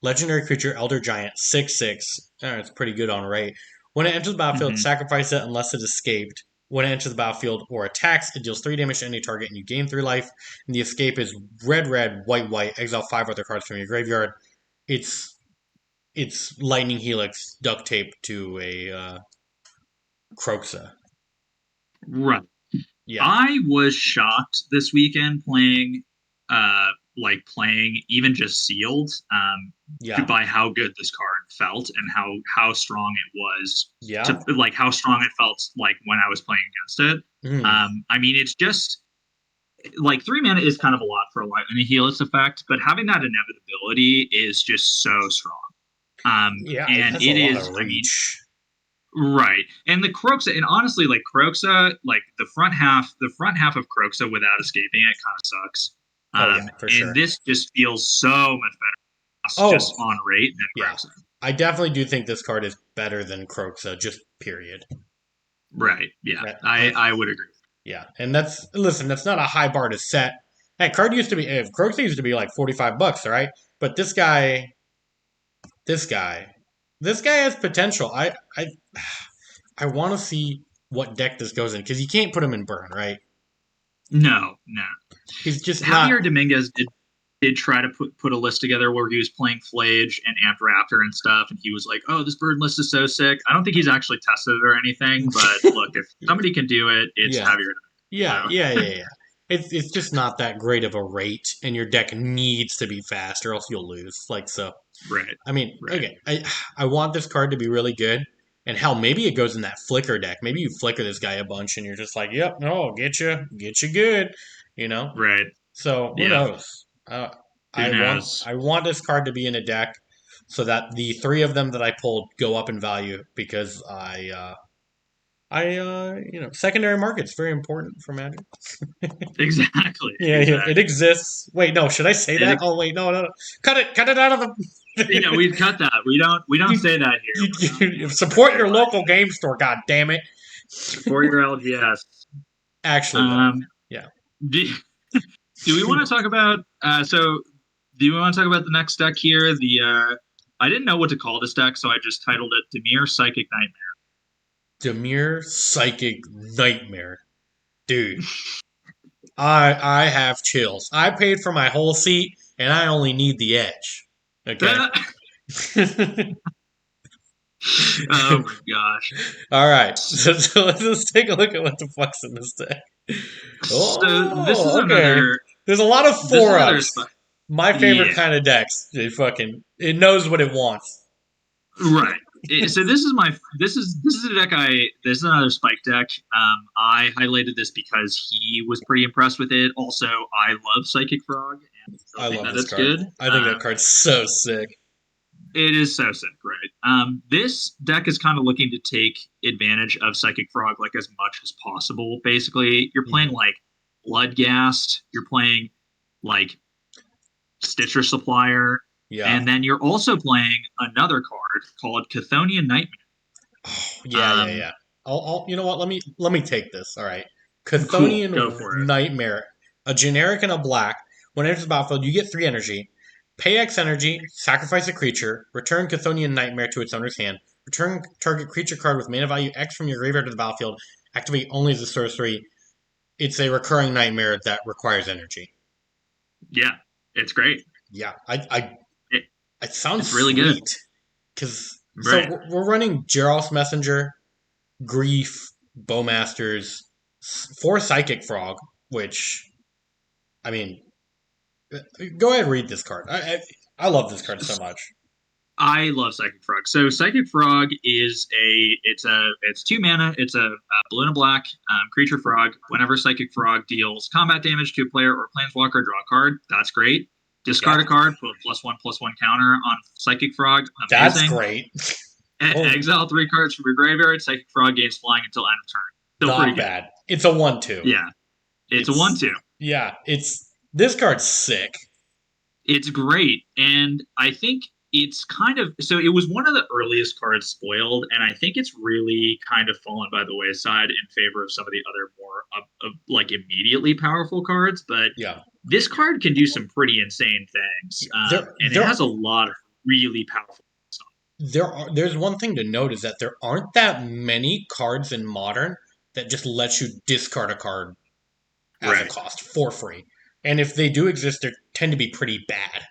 legendary creature Elder Giant 6/6. It's pretty good on rate. When it enters the battlefield, Hmm. sacrifice it unless it escaped. When it enters the battlefield or attacks, it deals 3 damage to any target and you gain 3 life. And the escape is red, red, white, white. Exile 5 other cards from your graveyard. It's it's Lightning Helix duct tape to a Croxa. Right. Yeah, I was shocked this weekend playing even just sealed yeah, by how good this card felt and how strong it was to yeah. like how strong it felt like when I was playing against it. Mm, I mean, it's just like 3 mana is kind of a lot for a Lightning Helix effect, but having that inevitability is just so strong. yeah, it And has a it lot is, of I mean, reach. right. And the Croxa, and honestly, like Croxa, like the front half of Croxa without escaping it kind of sucks. Oh yeah, for And sure. this just feels so much better Oh just on rate than yeah, Croxa. I definitely do think this card is better than Croxa, just Period. Right. Yeah. That, I would agree. yeah, and that's not a high bar to set. Hey, card used to be Croaks used to be like $45, all right? But this guy, this guy has potential. I want to see what deck this goes in because you can't put him in burn, right? No, no. He's just not. Javier Dominguez did try to put a list together where he was playing Flage and Amp Raptor and stuff, and he was like, "Oh, this burn list is so sick." I don't think he's actually tested it or anything, but look, if somebody can do it, it's Yeah, Javier yeah, Dominguez. yeah, So yeah, yeah. It's just not that great of a rate, and your deck needs to be fast, or else you'll lose. Like so. right, I mean, right. okay, I want this card to be really good, and hell, maybe it goes in that flicker deck. Maybe you flicker this guy a bunch, and you're just like, "Yep, no, get you good," you know. Right. So who Yeah. knows? Who knows? I want this card to be in a deck so that the three of them that I pulled go up in value because secondary market's very important for Magic. Exactly. Yeah, yeah, it Exactly. exists. Wait, no, should I say that? It, Oh, wait, no, no, no. Cut it out of yeah, the. we'd cut that. We don't you, say that here. We you don't support say your much. local game store. God damn it! For your LGS. Actually, though, Um, yeah. do, do we want to talk about? Do we want to talk about the next deck here? I didn't know what to call this deck, so I just titled it Demir Psychic Nightmare. Demir Psychic Nightmare, dude. I have chills. I paid for my whole seat, and I only need the edge. Okay. Oh my gosh. All right. So let's take a look at what the fuck's in this deck. So this is Oh, okay. another There's a lot of this is four another ups. spot. My favorite Yeah. kind of decks. It knows what it wants. Right. So this is another spike deck. I highlighted this because he was pretty impressed with it. Also, I love Psychic Frog and still I think love that this it's card. good. I think that card's so sick. It is so sick, right? This deck is kind of looking to take advantage of Psychic Frog like as much as possible. Basically, you're playing Mhm. like Bloodghast, you're playing like Stitcher Supplier, Yeah. and then you're also playing another card called Chthonian Nightmare. Yeah, yeah, Um, yeah. You know what? Let me take this. All right. cool, go Chthonian for it. Nightmare, a generic and a black. When it enters the battlefield, you get 3 energy. Pay X energy, sacrifice a creature, return Chthonian Nightmare to its owner's hand. Return target creature card with mana value X from your graveyard to the battlefield. Activate only as a sorcery. It's a recurring nightmare that requires energy. Yeah, it's great. Yeah, It, it sounds it's really good. sweet. Cause Right. we're running Geralt's Messenger, Grief, Bowmasters, 4 Psychic Frog, which I mean, go ahead and read this card. I love this card so much. I love Psychic Frog. So Psychic Frog is it's 2 mana. It's a blue and a black creature frog. Whenever Psychic Frog deals combat damage to a player or planeswalker, draw a card. That's great. Yeah, Discard a card, put a +1/+1 counter on Psychic Frog. that's Amazing. great. Oh, Exile 3 cards from your graveyard. Psychic Frog gains flying until end of turn. Still pretty not good. bad. It's a 1/2. Yeah, it's a one It's two. yeah. It's this card's sick. It's great. And I think it's kind of so it was one of the earliest cards spoiled, and I think it's really kind of fallen by the wayside in favor of some of the other more like immediately powerful cards. But Yeah, this card can do some pretty insane things, and it there has a lot of really powerful stuff. there's one thing to note is that there aren't that many cards in modern that just let you discard a card as a Right. cost for free. And if they do exist, they tend to be pretty bad.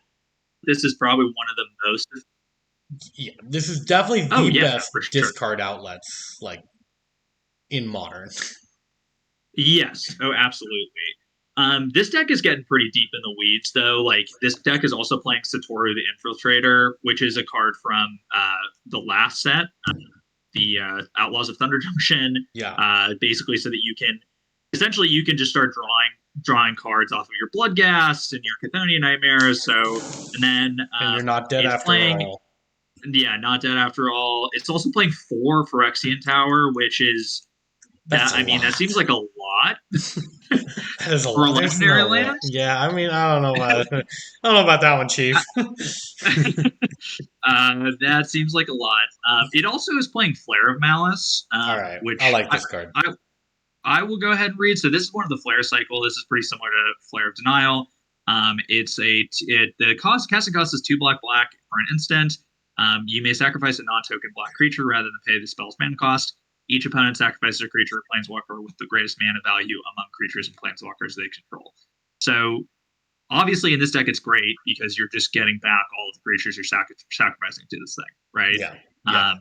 This is probably one of the most. Yeah, this is definitely Oh the yeah, best for sure. discard outlets like in modern. Yes. Oh, absolutely. This deck is getting pretty deep in the weeds, though. Like this deck is also playing Satoru the Infiltrator, which is a card from the last set, the Outlaws of Thunder Junction. Yeah, Basically, so that you can just start drawing cards off of your Bloodghast and your Chthonian Nightmares. So, and then and you're not dead it's after playing, all. yeah, not dead after all. It's also playing 4 Phyrexian Tower, which is That's that. a I mean, that lot. seems like a lot. That is a For a lot. There's legendary no way. land. Yeah, I mean, I don't know about I don't know about that one, Chief. That seems like a lot. It also is playing Flare of Malice, All right, I which like this card. I will go ahead and read. So this is one of the Flare cycle. This is pretty similar to Flare of Denial. The casting cost is 2 black for an instant. You may sacrifice a non-token black creature rather than pay the spell's mana cost. Each opponent sacrifices a creature or planeswalker with the greatest mana value among creatures and planeswalkers they control. So obviously in this deck it's great because you're just getting back all of the creatures you're sacrificing to this thing, right? Yeah, yeah, Um,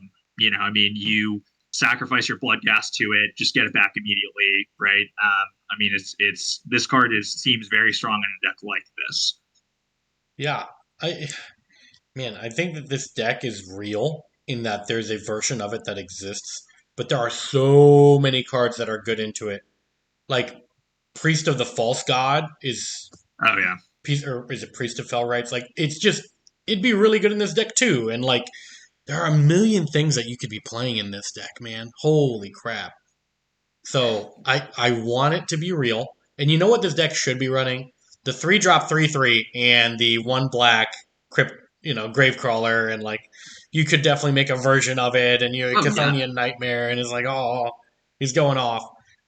I mean, you sacrifice your blood gas to it, just get it back immediately, right? I mean, it's this card seems very strong in a deck like this. yeah. I Man, I think that this deck is real in that there's a version of it that exists, but there are so many cards that are good into it. Like Priest of the False God is Oh yeah, or is it Priest of Fell Rights? Like it's just it'd be really good in this deck too. And like there are a million things that you could be playing in this deck, man. Holy crap. So I want it to be real. And you know what this deck should be running? The 3-drop 3/3 and the 1 black crypt, Gravecrawler, and like you could definitely make a version of it, and oh yeah, Chthonian Nightmare, and it's like, oh, he's going off.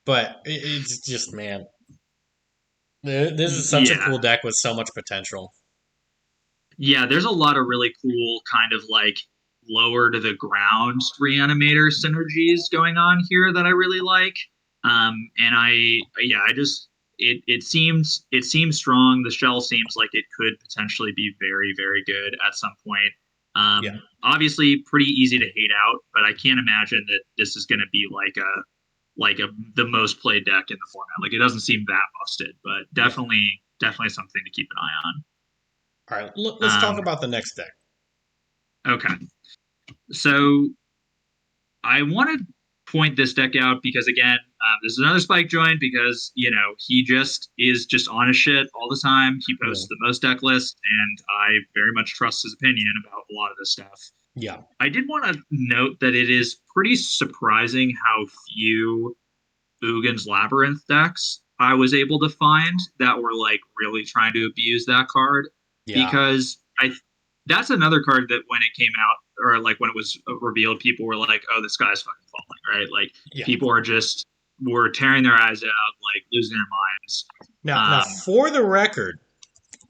But it's just, man, this is such a yeah. cool deck with so much potential. Yeah, there's a lot of really cool kind of like lower to the ground reanimator synergies going on here that I really like. And I just it seems strong. The shell seems like it could potentially be very, very good at some point. Yeah, Obviously pretty easy to hate out, but I can't imagine that this is going to be like the most played deck in the format. Like it doesn't seem that busted, but yeah. definitely something to keep an eye All right, let's on. talk about the next deck. Okay. So I want to point this deck out because again, this is another Spike join because he just is just on his shit all the time. He posts Mm, the most deck lists, and I very much trust his opinion about a lot of this stuff. yeah, I did want to note that it is pretty surprising how few Ugin's Labyrinth decks I was able to find that were like really trying to abuse that card yeah, because I that's another card that when it came out or like when it was revealed, people were like, "Oh, the sky's fucking falling," right? Like yeah. people are just were tearing their eyes out, like losing their minds. Now, Um, for the record,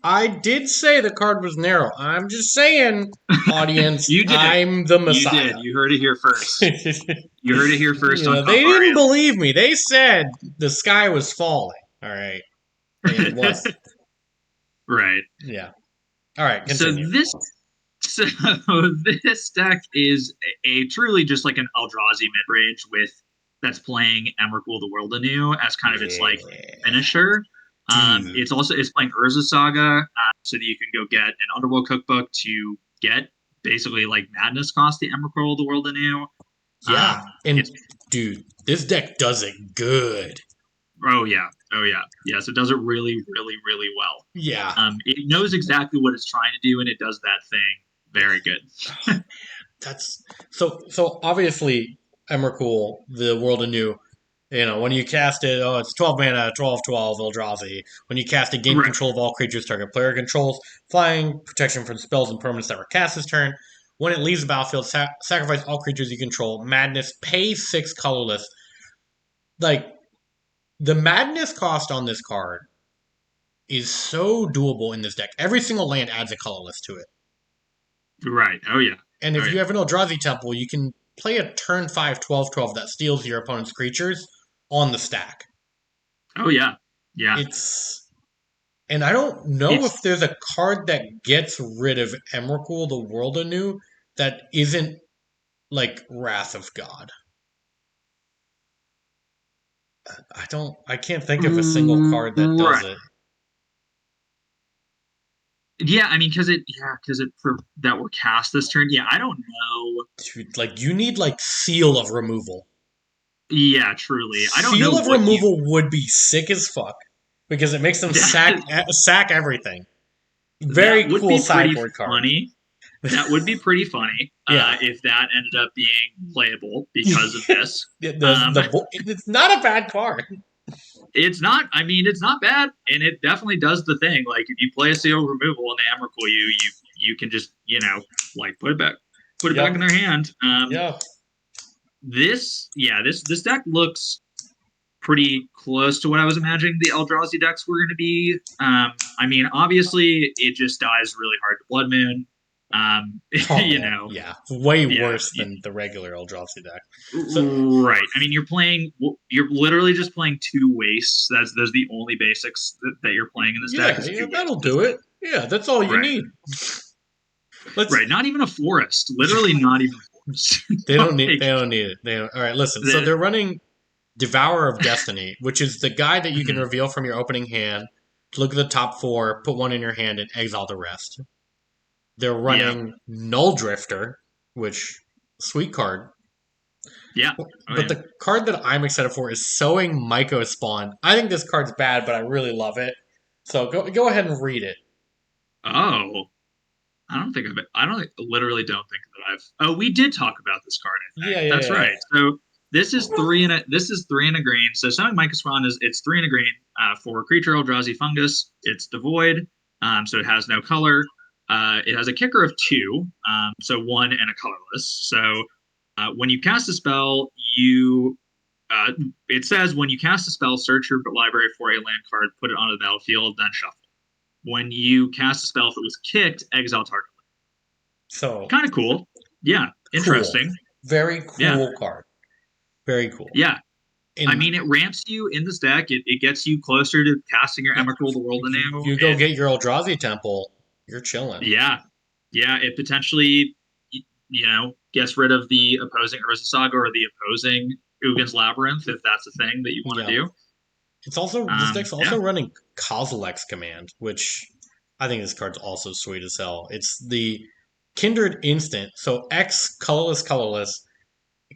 I did say the card was narrow. I'm just saying, audience, you did, I'm the you Messiah. did, you heard it here first. You heard it here first on They didn't Comparium. believe me. They said the sky was falling. All right, and it wasn't. Right. Yeah. All right, So continue. this So this deck is a truly just like an Eldrazi mid range with that's playing Emrakul the World Anew as kind of its like Yeah, finisher. dude. It's playing Urza Saga so that you can go get an Underworld cookbook to get basically like Madness cost the Emrakul the World Anew. Yeah, and It's dude, this deck does it good. yes, it does it really really well. Yeah, It knows exactly what it's trying to do and it does that thing very good. that's so obviously Emrakul, the World Anew. When you cast it, oh, it's 12 mana, 12/12 Eldrazi. When you cast it, gain Right. control of all creatures target player controls, flying, protection from spells and permanents that were cast this turn. When it leaves the battlefield, sacrifice all creatures you control. Madness, pay 6 colorless. Like, the madness cost on this card is so doable in this deck. Every single land adds a colorless to it. Right. Oh yeah. And Oh if you yeah. have an Eldrazi Temple, you can play a turn 5 12/12 that steals your opponent's creatures on the stack. Oh yeah. Yeah. It's And I don't know It's if there's a card that gets rid of Emrakul the World Anew that isn't like Wrath of God. I can't think of a single card that does right. it. Yeah, I mean, because it for that were cast this turn. Yeah, I don't know. Like you need like Seal of Removal. Yeah, truly, I don't know Seal of what you Removal would be sick as fuck because it makes them that sack everything. that Very would cool be pretty sideboard card. funny. That would be pretty funny Yeah. if that ended up being playable because of this. The Um, it's not a bad card. It's not. I mean, it's not bad, and it definitely does the thing. Like if you play a seal removal and they Emrakul you can just like put it back in Yep. their hand. Yep. This deck looks pretty close to what I was imagining the Eldrazi decks were going to be. I mean, obviously, it just dies really hard to Blood Moon. Oh You man, know, yeah, way yeah, worse than the regular Eldrazi deck. So right. I mean, you're literally just playing two wastes. Those are the only basics that you're playing in this deck yeah, is yeah, two that'll wastes. do it. Yeah, that's all you Right, need. Let's. right. Not even a forest. Literally, not even a forest. They don't need. Like, They don't need it. They don't. All right, listen. So the, they're running Devourer of Destiny, which is the guy that you can mhm, reveal from your opening hand. To look at the top four, put one in your hand, and exile the rest. They're yeah, running Null Drifter, which sweet card. yeah, oh But yeah. the card that I'm excited for is Sowing Myco Spawn. I think this card's bad, but I really love it. So go ahead and read it. Oh, I don't think, literally don't think that I've. Oh, we did talk about this card. I Yeah, think yeah, that's yeah. right. So this is three and a green. So Sonic Microspawn is it's three and a green for creature Eldrazi fungus. It's devoid, so it has no color. It has a kicker of two, so one and a colorless. So when you cast a spell, you it says when you cast a spell, search your library for a land card, put it onto the battlefield, then shuffle. When you cast a spell, if it was kicked, exile target. So Kind of cool. Yeah, cool. interesting. Very Yeah, cool card. Very cool. yeah. I And mean, it ramps you in this deck. It gets you closer to casting your yeah, Emrakul the World Anew, you go and get your Eldrazi Temple, you're chilling. yeah, yeah. It potentially, gets rid of the opposing Urza Saga or the opposing Ugin's Labyrinth if that's a thing that you want to Yeah. do. It's also this deck's also Yeah, running Kozilek's Command, which I think this card's also sweet as hell. It's the Kindred Instant. So X colorless.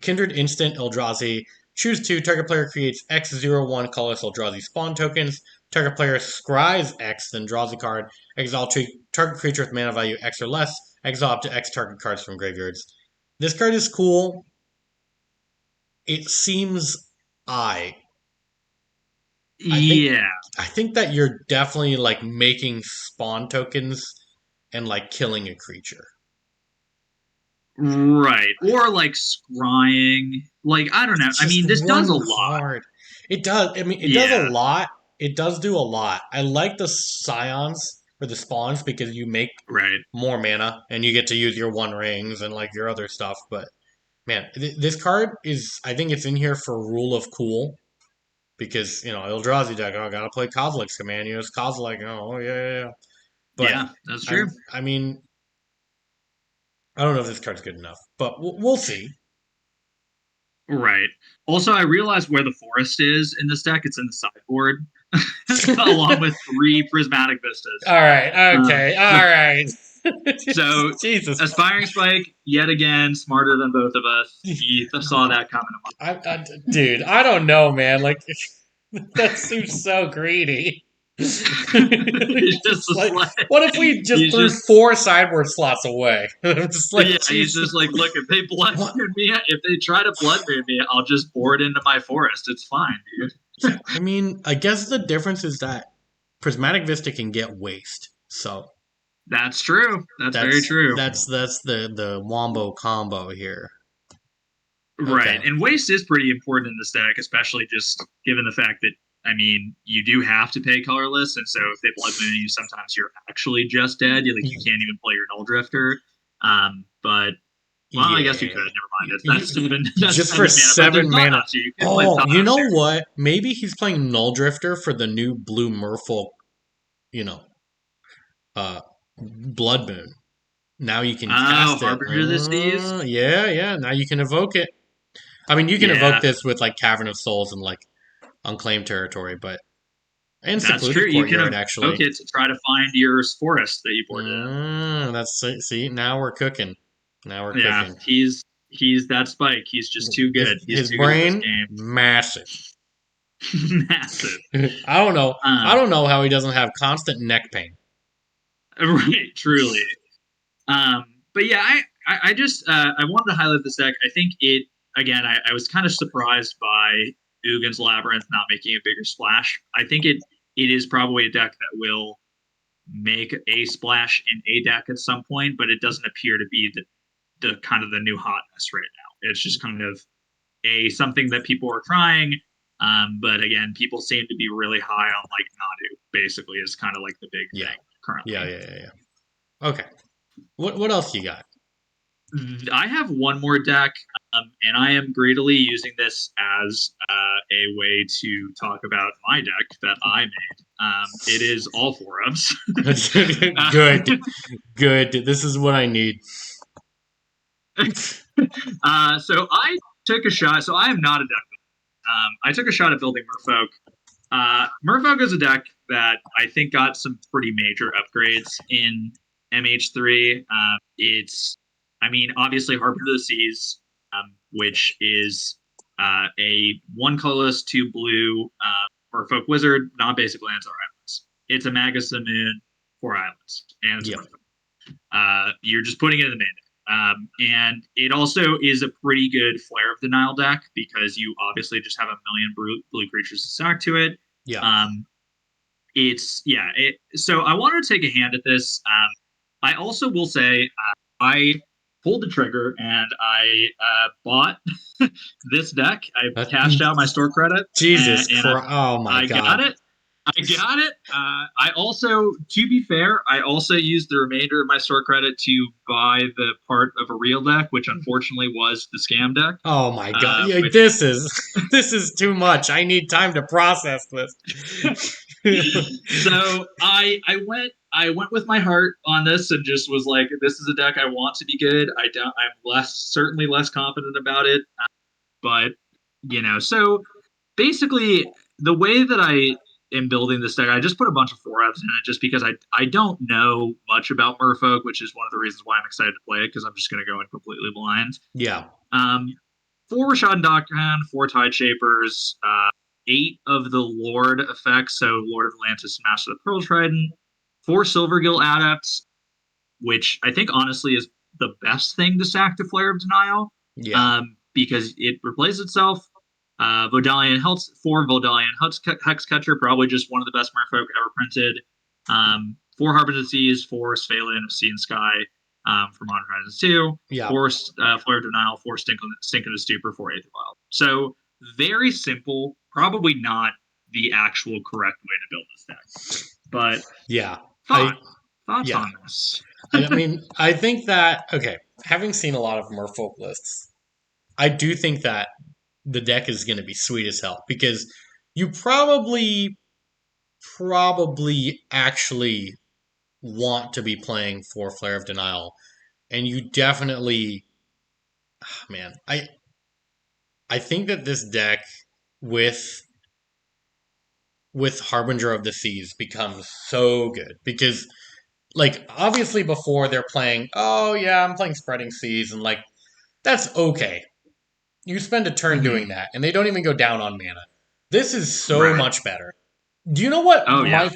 Kindred Instant Eldrazi. Choose two. Target player creates X01 colorless Eldrazi spawn tokens. Target player scries X, then draws a card. Exile target creature with mana value X or less. Exile up to X target cards from graveyards. This card is cool. It seems I. I think yeah. I think that you're definitely like making spawn tokens and like killing a creature. Right. Or like scrying. Like, I don't know. It's I just mean, this does a one lot. card. It does. I mean, it does a Yeah. lot. It does do a lot. I like the scions or the spawns because you make Right. more mana and you get to use your one rings and like your other stuff. But man, this card is. I think it's in here for rule of cool because Eldrazi deck. Oh, gotta play Kozilek's command. Use Kozilek. Oh, yeah, yeah, yeah. But Yeah, that's I, true. I mean, I don't know if this card's good enough, but we'll see. Right. Also, I realized where the forest is in this deck. It's in the sideboard, along with three prismatic vistas. All right. Um, Okay. All right. so, Jesus. Aspiring Spike, yet again, smarter than both of us. He saw that coming a mile. Dude, I don't know, man. Like, that seems so greedy. He's just Just like, like, what if we just he's threw just, four sideboard slots away? I'm just like, yeah, he's Jesus. just like, look, if they blood What? moon me, if they try to blood moon me, I'll just bore it into my forest. It's fine, dude. Yeah, I mean, I guess the difference is that Prismatic Vista can get waste. So That's true. That's very that's true. that's the wombo combo here. Right. Okay. And waste is pretty important in this deck, especially just given the fact that, I mean, you do have to pay colorless. And so if they blood moon you, sometimes you're actually just dead. You can't even play your Null Drifter. But, well, I guess you Yeah. could. Never mind. That's seven, that's Just for 7 mana. But there's 7 mana. Thought so you can play Oh, Thought you know there. what? Maybe he's playing Null Drifter for the new blue Merfolk, you know, uh, Blood Moon. Now you can Oh, cast it. Harbinger of the Seas? Yeah, yeah. Now you can evoke it. I mean, you can evoke Yeah, this with like Cavern of Souls and like Unclaimed Territory, but and that's true. Secluded You can Courtyard evoke actually. it to try to find your forest that you boarded in. That's see. Now we're cooking. Now we're Yeah, cooking. he's that Spike. He's just too His good. He's his too good at this brain game. massive. Massive. I don't know. I Um, don't know how he doesn't have constant neck pain. right, truly. But yeah, I just I wanted to highlight this deck. I think it again. I was kind of surprised by Ugin's Labyrinth not making a bigger splash. I think it is probably a deck that will make a splash in a deck at some point, but it doesn't appear to be the kind of the new hotness right now. It's just kind of a something that people are trying. But again, people seem to be really high on like Nadu. Basically, is kind of like the big Yeah. thing Yeah, currently. yeah, yeah, yeah. Okay. What else you got? I have one more deck, and I am greedily using this as a way to talk about my deck that I made. It is all four ofs. Good. Good. This is what I need. So I took a shot. So I am not a deck builder. I took a shot at building Merfolk. Merfolk is a deck that I think got some pretty major upgrades in MH3. I mean, obviously Harbinger of the Seas, which is a one colorless, two blue Merfolk wizard, non basic lands or islands. It's a Magus of the Moon, four islands, and it's a Yep. Merfolk. You're just putting it in the main deck. And it also is a pretty good Flare of Denial deck because you obviously just have a million blue creatures to stack to it. Yeah. Um, so I wanted to take a hand at this. I also will say I pulled the trigger and I bought this deck. I Uh, cashed out my store credit Jesus and Christ. Oh my I God. got it. I got it. I also, to be fair, I also used the remainder of my store credit to buy the part of a real deck, which unfortunately was the scam deck. Oh my God. Yeah, Which this is this is too much. I need time to process this. so I went with my heart on this and just was like, this is a deck I want to be good. I'm certainly less confident about it, but so basically the way that I am building this deck, I just put a bunch of 4Fs in it just because I don't know much about Merfolk, which is one of the reasons why I'm excited to play it because I'm just going to go in completely blind. Yeah. Um, four Rashad Doctrine, four Tide Shapers, eight of the Lord effects, so Lord of Atlantis, Master of the Pearl Trident, four Silvergill Adepts, which I think honestly is the best thing to sack to Flare of Denial, Yeah. because it replaces itself. Four Vodalian Hexcatcher, probably just one of the best Merfolk ever printed. Four Harbinger of the Seas, four Sphalian of Sea and Sky for Modern Horizons 2, Yeah. four Flare of Denial, four Stink in the Stupor, four Aether Vial. So very simple, probably not the actual correct way to build this deck. But Yeah. I thoughts yeah. on this? I mean, I think that okay, having seen a lot of Merfolk lists, I do think that the deck is going to be sweet as hell because you probably actually want to be playing for Flare of Denial, and you definitely, man, I think that this deck with Harbinger of the Seas becomes so good because like obviously before they're playing, oh yeah, I'm playing Spreading Seas and like that's okay. You spend a turn Mm-hmm. doing that and they don't even go down on mana. This is so Right. much better. Do you know what Oh yeah.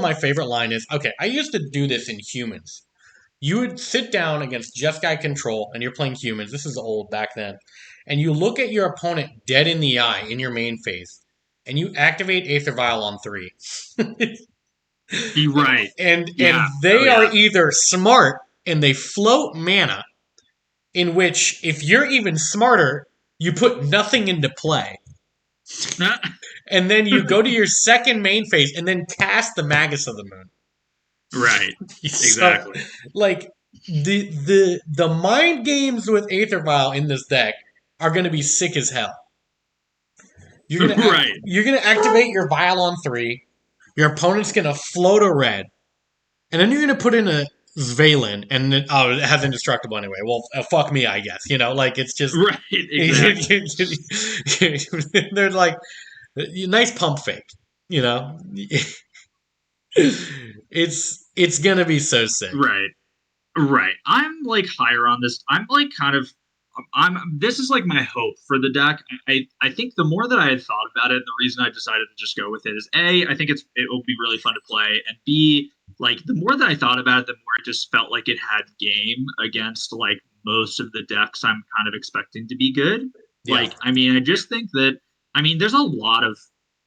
my favorite line is? Okay, I used to do this in Humans. You would sit down against Just Guy Control and you're playing Humans. This is old back then. And you look at your opponent dead in the eye in your main phase and you activate Aether Vial on 3. You're right. And Yeah. Oh they are yeah. either smart and they float mana, in which if you're even smarter, you put nothing into play. And then you go to your second main phase and then cast the Magus of the Moon. Right. So Exactly. like the mind games with Aether Vial in this deck are gonna be sick as hell. Right. You're gonna activate your Vial on 3, your opponent's gonna float a red, and then you're gonna put in a Valen, and then, oh, it has indestructible anyway. Well, fuck me, I guess. You know, like it's just Right. Exactly. they're like nice pump fake. You know, it's gonna be so sick. Right. Right. I'm like higher on this. I'm like kind of I'm this is like my hope for the deck. I think the more that I had thought about it, the reason I decided to just go with it is A, I think it will be really fun to play, and B, like the more that I thought about it, the more it just felt like it had game against like most of the decks I'm kind of expecting to be good. Yeah, Like, I mean, I just think that I mean, there's a lot of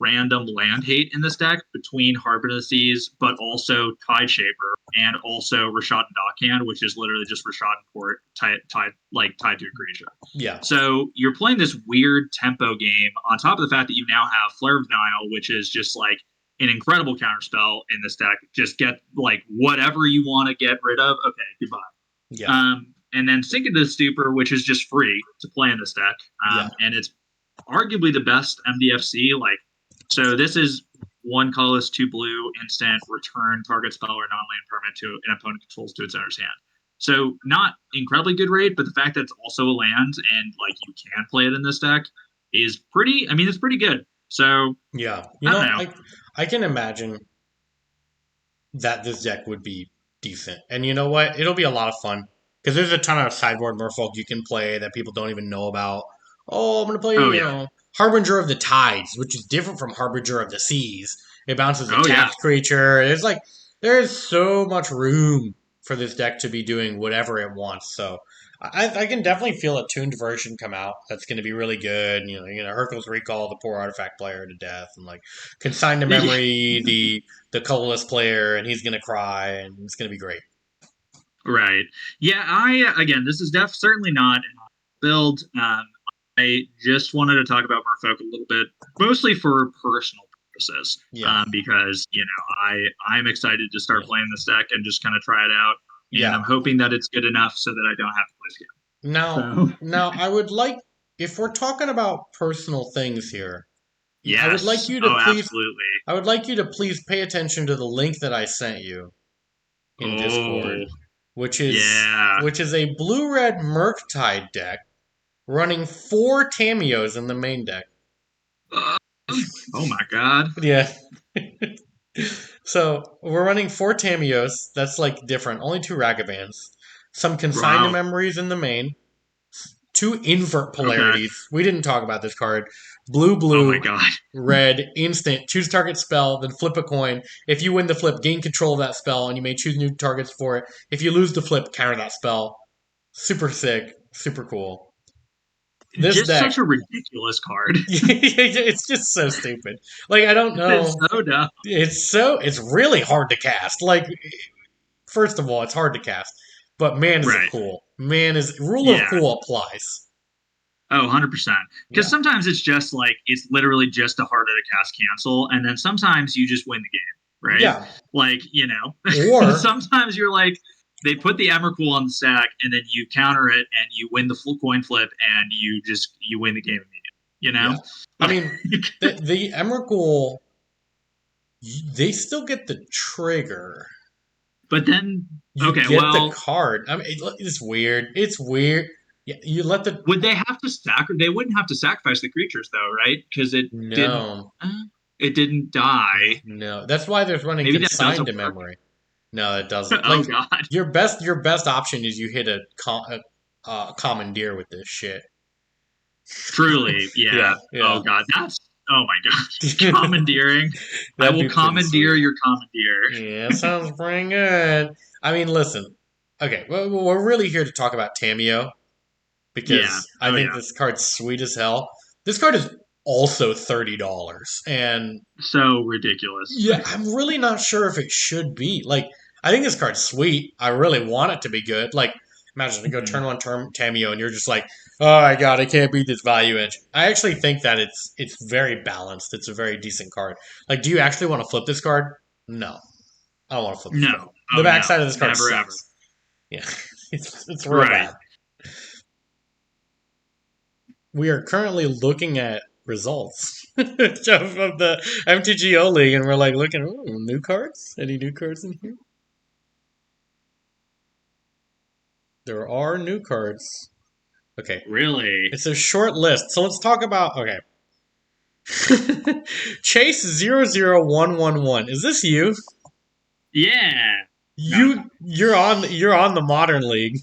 random land hate in this deck between Harbor of the Seas, but also Tide Shaper and also Rashad and Dockhand, which is literally just Rashad and Port tied to a creature. Yeah. So you're playing this weird tempo game on top of the fact that you now have Flare of Denial, which is just like an incredible counterspell in this deck. Just get like whatever you want to get rid of. Okay, goodbye. Yeah. And then Sink into the Stupor, which is just free to play in this deck. Yeah. And it's arguably the best MDFC. Like, so this is one colorless, two blue, instant, return target spell or non-land permanent to an opponent controls to its owner's hand. So not incredibly good rate, but the fact that it's also a land and like you can play it in this deck is pretty. I mean, it's pretty good. So Yeah. I don't know. I can imagine that this deck would be decent. And you know what? It'll be a lot of fun because there's a ton of sideboard merfolk you can play that people don't even know about. Oh, I'm gonna play, Oh yeah. Harbinger of the Tides, which is different from Harbinger of the Seas. It bounces a Oh yeah. tapped creature. There's so much room for this deck to be doing whatever it wants. So I can definitely feel a tuned version come out that's going to be really good. Hercules recall the poor artifact player to death, and like consign to memory the colorless player, and he's going to cry, and it's going to be great. Right. Yeah. Again, this is certainly not an build. I just wanted to talk about Merfolk a little bit, mostly for personal purposes, Yeah, because I'm excited to start yeah, playing this deck and just kind of try it out, and yeah. I'm hoping that it's good enough so that I don't have to play Now, this game. So now, I would like, if we're talking about personal things here, I would like yes, you to oh please, absolutely, I would like you to please pay attention to the link that I sent you in oh Discord, which is yeah, which is a blue-red Murktide deck running 4 Tamios in the main deck. uh, oh my god, Yeah. So we're running 4 Tamios. That's like different. Only 2 Ragavans. Some consign to wow, memories in the main. 2 invert okay, polarities. We didn't talk about this card. Blue, oh my blue, god. red, instant. Choose target spell, then flip a coin. If you win the flip, gain control of that spell, and you may choose new targets for it. If you lose the flip, counter that spell. Super sick. Super cool. This Just deck, such a ridiculous card. it's just so stupid. Like, I don't It's know. so dumb. It's really hard to cast. Like, first of all, it's hard to cast, but man, is it Right. cool. Man, is rule of Yeah. cool applies. Oh, 100%. Because Yeah, sometimes it's just like, it's literally just a harder to cast cancel. And then sometimes you just win the game, right? yeah. Like, Or sometimes you're like, they put the Emrakul on the stack and then you counter it and you win the full coin flip and you win the game immediately, you yeah. know? I mean, the Emrakul, they still get the trigger. But then, You okay, get the well, card. I mean, it's weird. It's weird. Yeah, you let the would they have to they wouldn't have to sacrifice the creatures though, right? Because no, it didn't die. no. That's why there's running Maybe that consigned doesn't to work. memory. No, it doesn't. Oh Like god. your best option is you hit a commandeer with this shit. Truly, Yeah, yeah. Oh yeah. god, that's oh my god. Commandeering. I That'd will be pretty commandeer sweet. your commandeer. Yeah, sounds pretty good. I mean, listen. Okay, well, we're really here to talk about Tameo Yeah. because I Oh think yeah. this card's sweet as hell. This card is also $30, and So ridiculous. yeah, I'm really not sure if it should be. Like, I think this card's sweet. I really want it to be good. Like, imagine to go turn one term Tameo, and you're just like, oh my god, I can't beat this value engine. I actually think that it's very balanced. It's a very decent card. Like, do you actually want to flip this card? No, I don't want to flip this card. No. The Oh no. backside of this card Never ever. sucks. Yeah, it's real Right. bad. We are currently looking at results of the MTGO League, and we're like looking, ooh, new cards? Any new cards in here? There are new cards. Okay, Really? it's a short list, so let's talk about. Okay, Chase 00111. Is this you? Yeah. No, it's not. You're on the Modern League.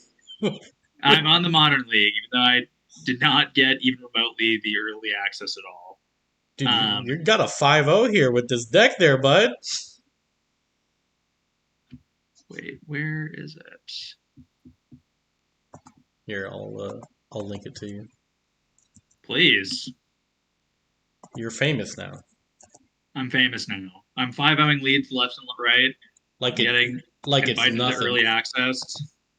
I'm on the modern league, even though I did not get even remotely the early access at all. Dude, Um you got a 5-0 here with this deck there, bud. wait, where is it? Here, I'll link it to you. Please. You're famous now. I'm famous now. I'm 5-0ing leads left and right. Like I'm it, getting like it's invited to nothing. early access.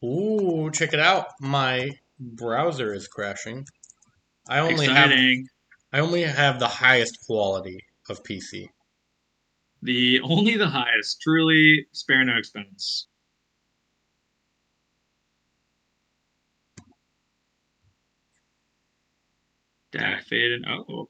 Ooh, check it out. My browser is crashing. I only have Exciting. I only have the highest quality of PC. The only the highest. Truly spare no expense. Dak faded. Oh.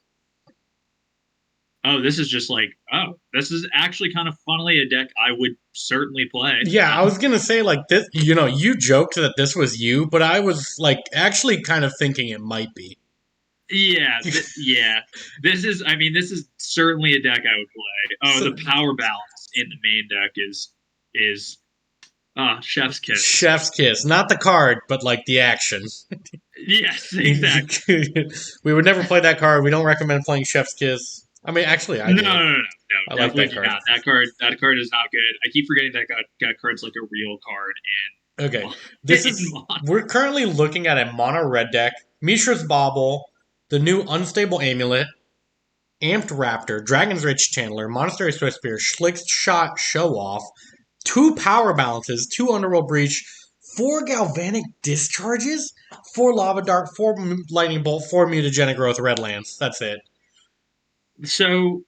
Oh, this is just like, oh, this is actually kind of funnily a deck I would certainly play. Yeah, I was gonna say like this. You joked that this was you, but I was like actually kind of thinking it might be. Yeah. This is certainly a deck I would play. Oh, So, the power balance in the main deck is chef's kiss. Chef's kiss, not the card, but like the action. Yes, exactly. We would never play that card. We don't recommend playing Chef's Kiss. I mean, actually, I No, do. no, no, no, no, I like definitely that do card. not. That card is not good. I keep forgetting that got cards like a real card Okay, this in is Mon. we're currently looking at a mono red deck. Mishra's Bauble, the new Unstable Amulet, Amped Raptor, Dragon's Rage Channeler, Monastery Swift Spear, Schlick's Shot Show Off, two Power Balances, two Underworld Breach, four Galvanic Discharges, four Lava Dart, four Lightning Bolt, four Mutagenic Growth, Red Lance. That's it. So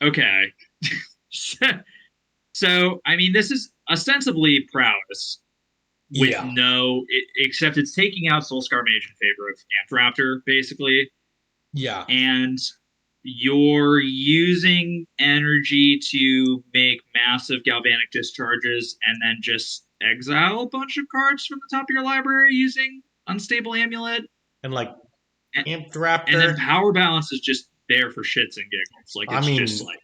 okay, so I mean, this is ostensibly prowess with Yeah, except it's taking out Soulscar Mage in favor of Amped Raptor, basically, yeah. and you're using energy to make massive galvanic discharges and then just exile a bunch of cards from the top of your library using Unstable Amulet. And like And, Amped and then Raptor, Power Balance is just there for shits and giggles. Like, I it's just mean, like.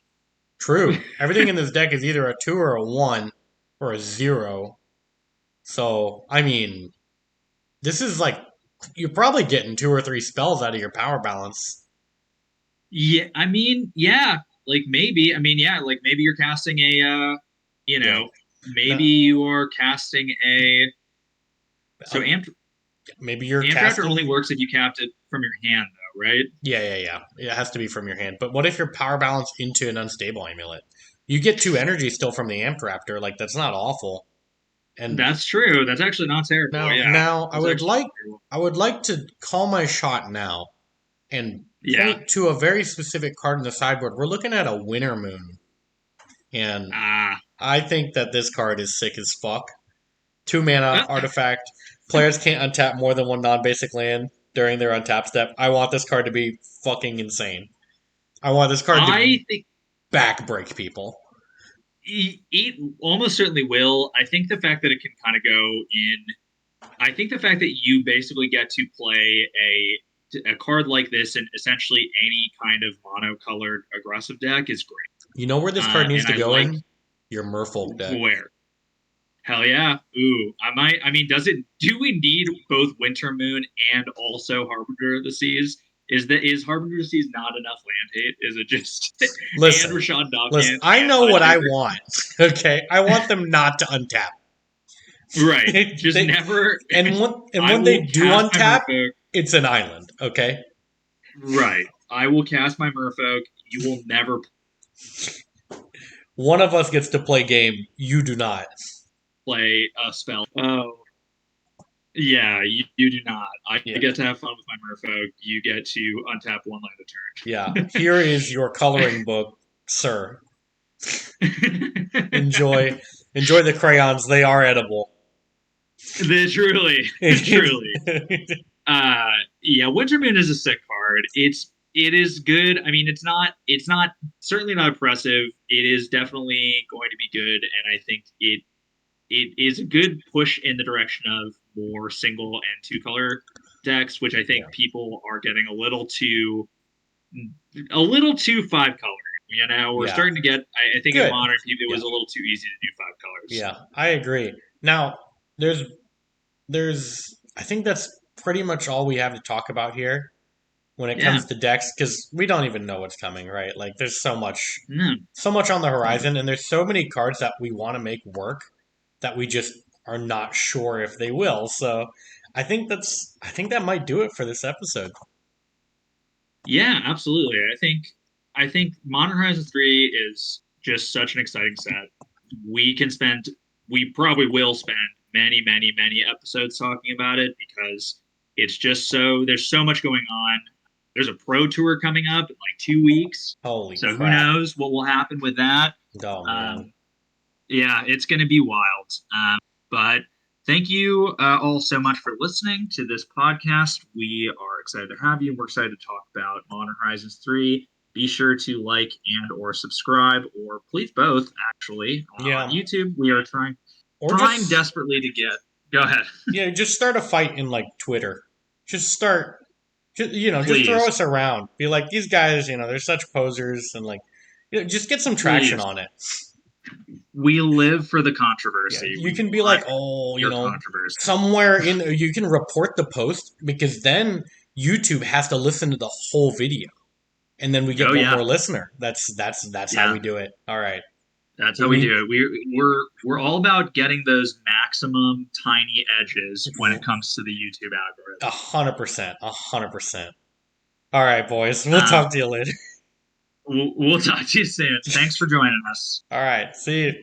true. Everything in this deck is either a 2 or a 1 or a 0. So, I mean, this is like you're probably getting 2 or 3 spells out of your power balance. Yeah, I mean, yeah, like maybe. I mean, yeah, like maybe you're casting you Yeah. know, maybe No, you are casting a. So um, maybe you're Amped Raptor only casting. works if you capped it from your hand, though, right? Yeah. It has to be from your hand. But what if you're power balance into an unstable amulet? You get 2 energy still from the Amped Raptor. Like that's not awful. And That's true. That's actually not terrible. Yeah, now that's actually not terrible. I would like to call my shot now and Yeah. point to a very specific card in the sideboard. We're looking at a Winter Moon, and Ah. I think that this card is sick as fuck. 2 mana Uh, artifact. Players can't untap more than one non-basic land during their untap step. I want this card to be fucking insane. I want this card to I think backbreak people. it almost certainly will. I think the fact that it can kind of go in. I think the fact that you basically get to play a card like this in essentially any kind of mono-colored aggressive deck is great. You know where this card needs And to I go like in? Your Merfolk deck. where. Hell yeah. Ooh, I might. I mean, do we need both Winter Moon and also Harbinger of the Seas? Is Harbinger of the Seas not enough land hate? Is it just and Listen, Rashawn listen. Dawkins I and know what I Hunter? want. Okay, I want them not to untap. Right. Just They, never. and I when they will do cast my untap, Merfolk. it's an island. Okay. Right. I will cast my Merfolk. You will never One of us gets to play game. You do not. play a spell. Oh. Yeah, you do not. I Yeah. get to have fun with my Merfolk. You get to untap one land Yeah. a Here is your coloring book, sir. turn. Enjoy the crayons. They are edible. Truly, truly. Yeah, Winter Moon is a sick card. It is good. I mean, it's not certainly not oppressive. It is definitely going to be good, and I think it is a good push in the direction of more single and two color decks, which I Yeah. think people are getting a little too five color. You know, we're Yeah. starting to get. I think in Good. modern people it Yeah. was a little too easy to do five colors. Yeah. I agree. Now, there's I think that's pretty much all we have to talk about here when it Yeah. comes to decks because we don't even know what's coming, right? Like there's No. so much on the No. horizon, and there's so many cards that we want to make work that we just are not sure if they will. So I think that might do it for this episode. Yeah, absolutely. I think Modern Horizons 3 is just such an exciting set. We can spend we probably will spend many, many, many episodes talking about it because it's just so there's so much going on. There's a pro tour coming up in like 2 weeks. Holy So who crap. knows what will happen with that? Oh man. Um, yeah, it's going to be wild. But thank you all so much for listening to this podcast. We are excited to have you. We're excited to talk about Modern Horizons 3. Be sure to like and or subscribe, or please both, actually, on Yeah. YouTube. We are Or trying just desperately to get. Go ahead, yeah, just start a fight in like Twitter. Just start just throw please, us around. Be like these guys, they're such posers and like just get some traction please. on it. We live for the Yeah, controversy. you We can be like, want "Oh, your controversy. somewhere in you can report the post because then YouTube has to listen to the whole video and then we get Oh one more yeah, listener. That's how we yeah. do it. All right. That's how We we need do it. We're all about getting those maximum tiny edges when it comes to the YouTube algorithm. 100%, 100%. All right, boys. We'll Um, talk to you later. we'll talk to you soon. Thanks for joining us. All right. See you.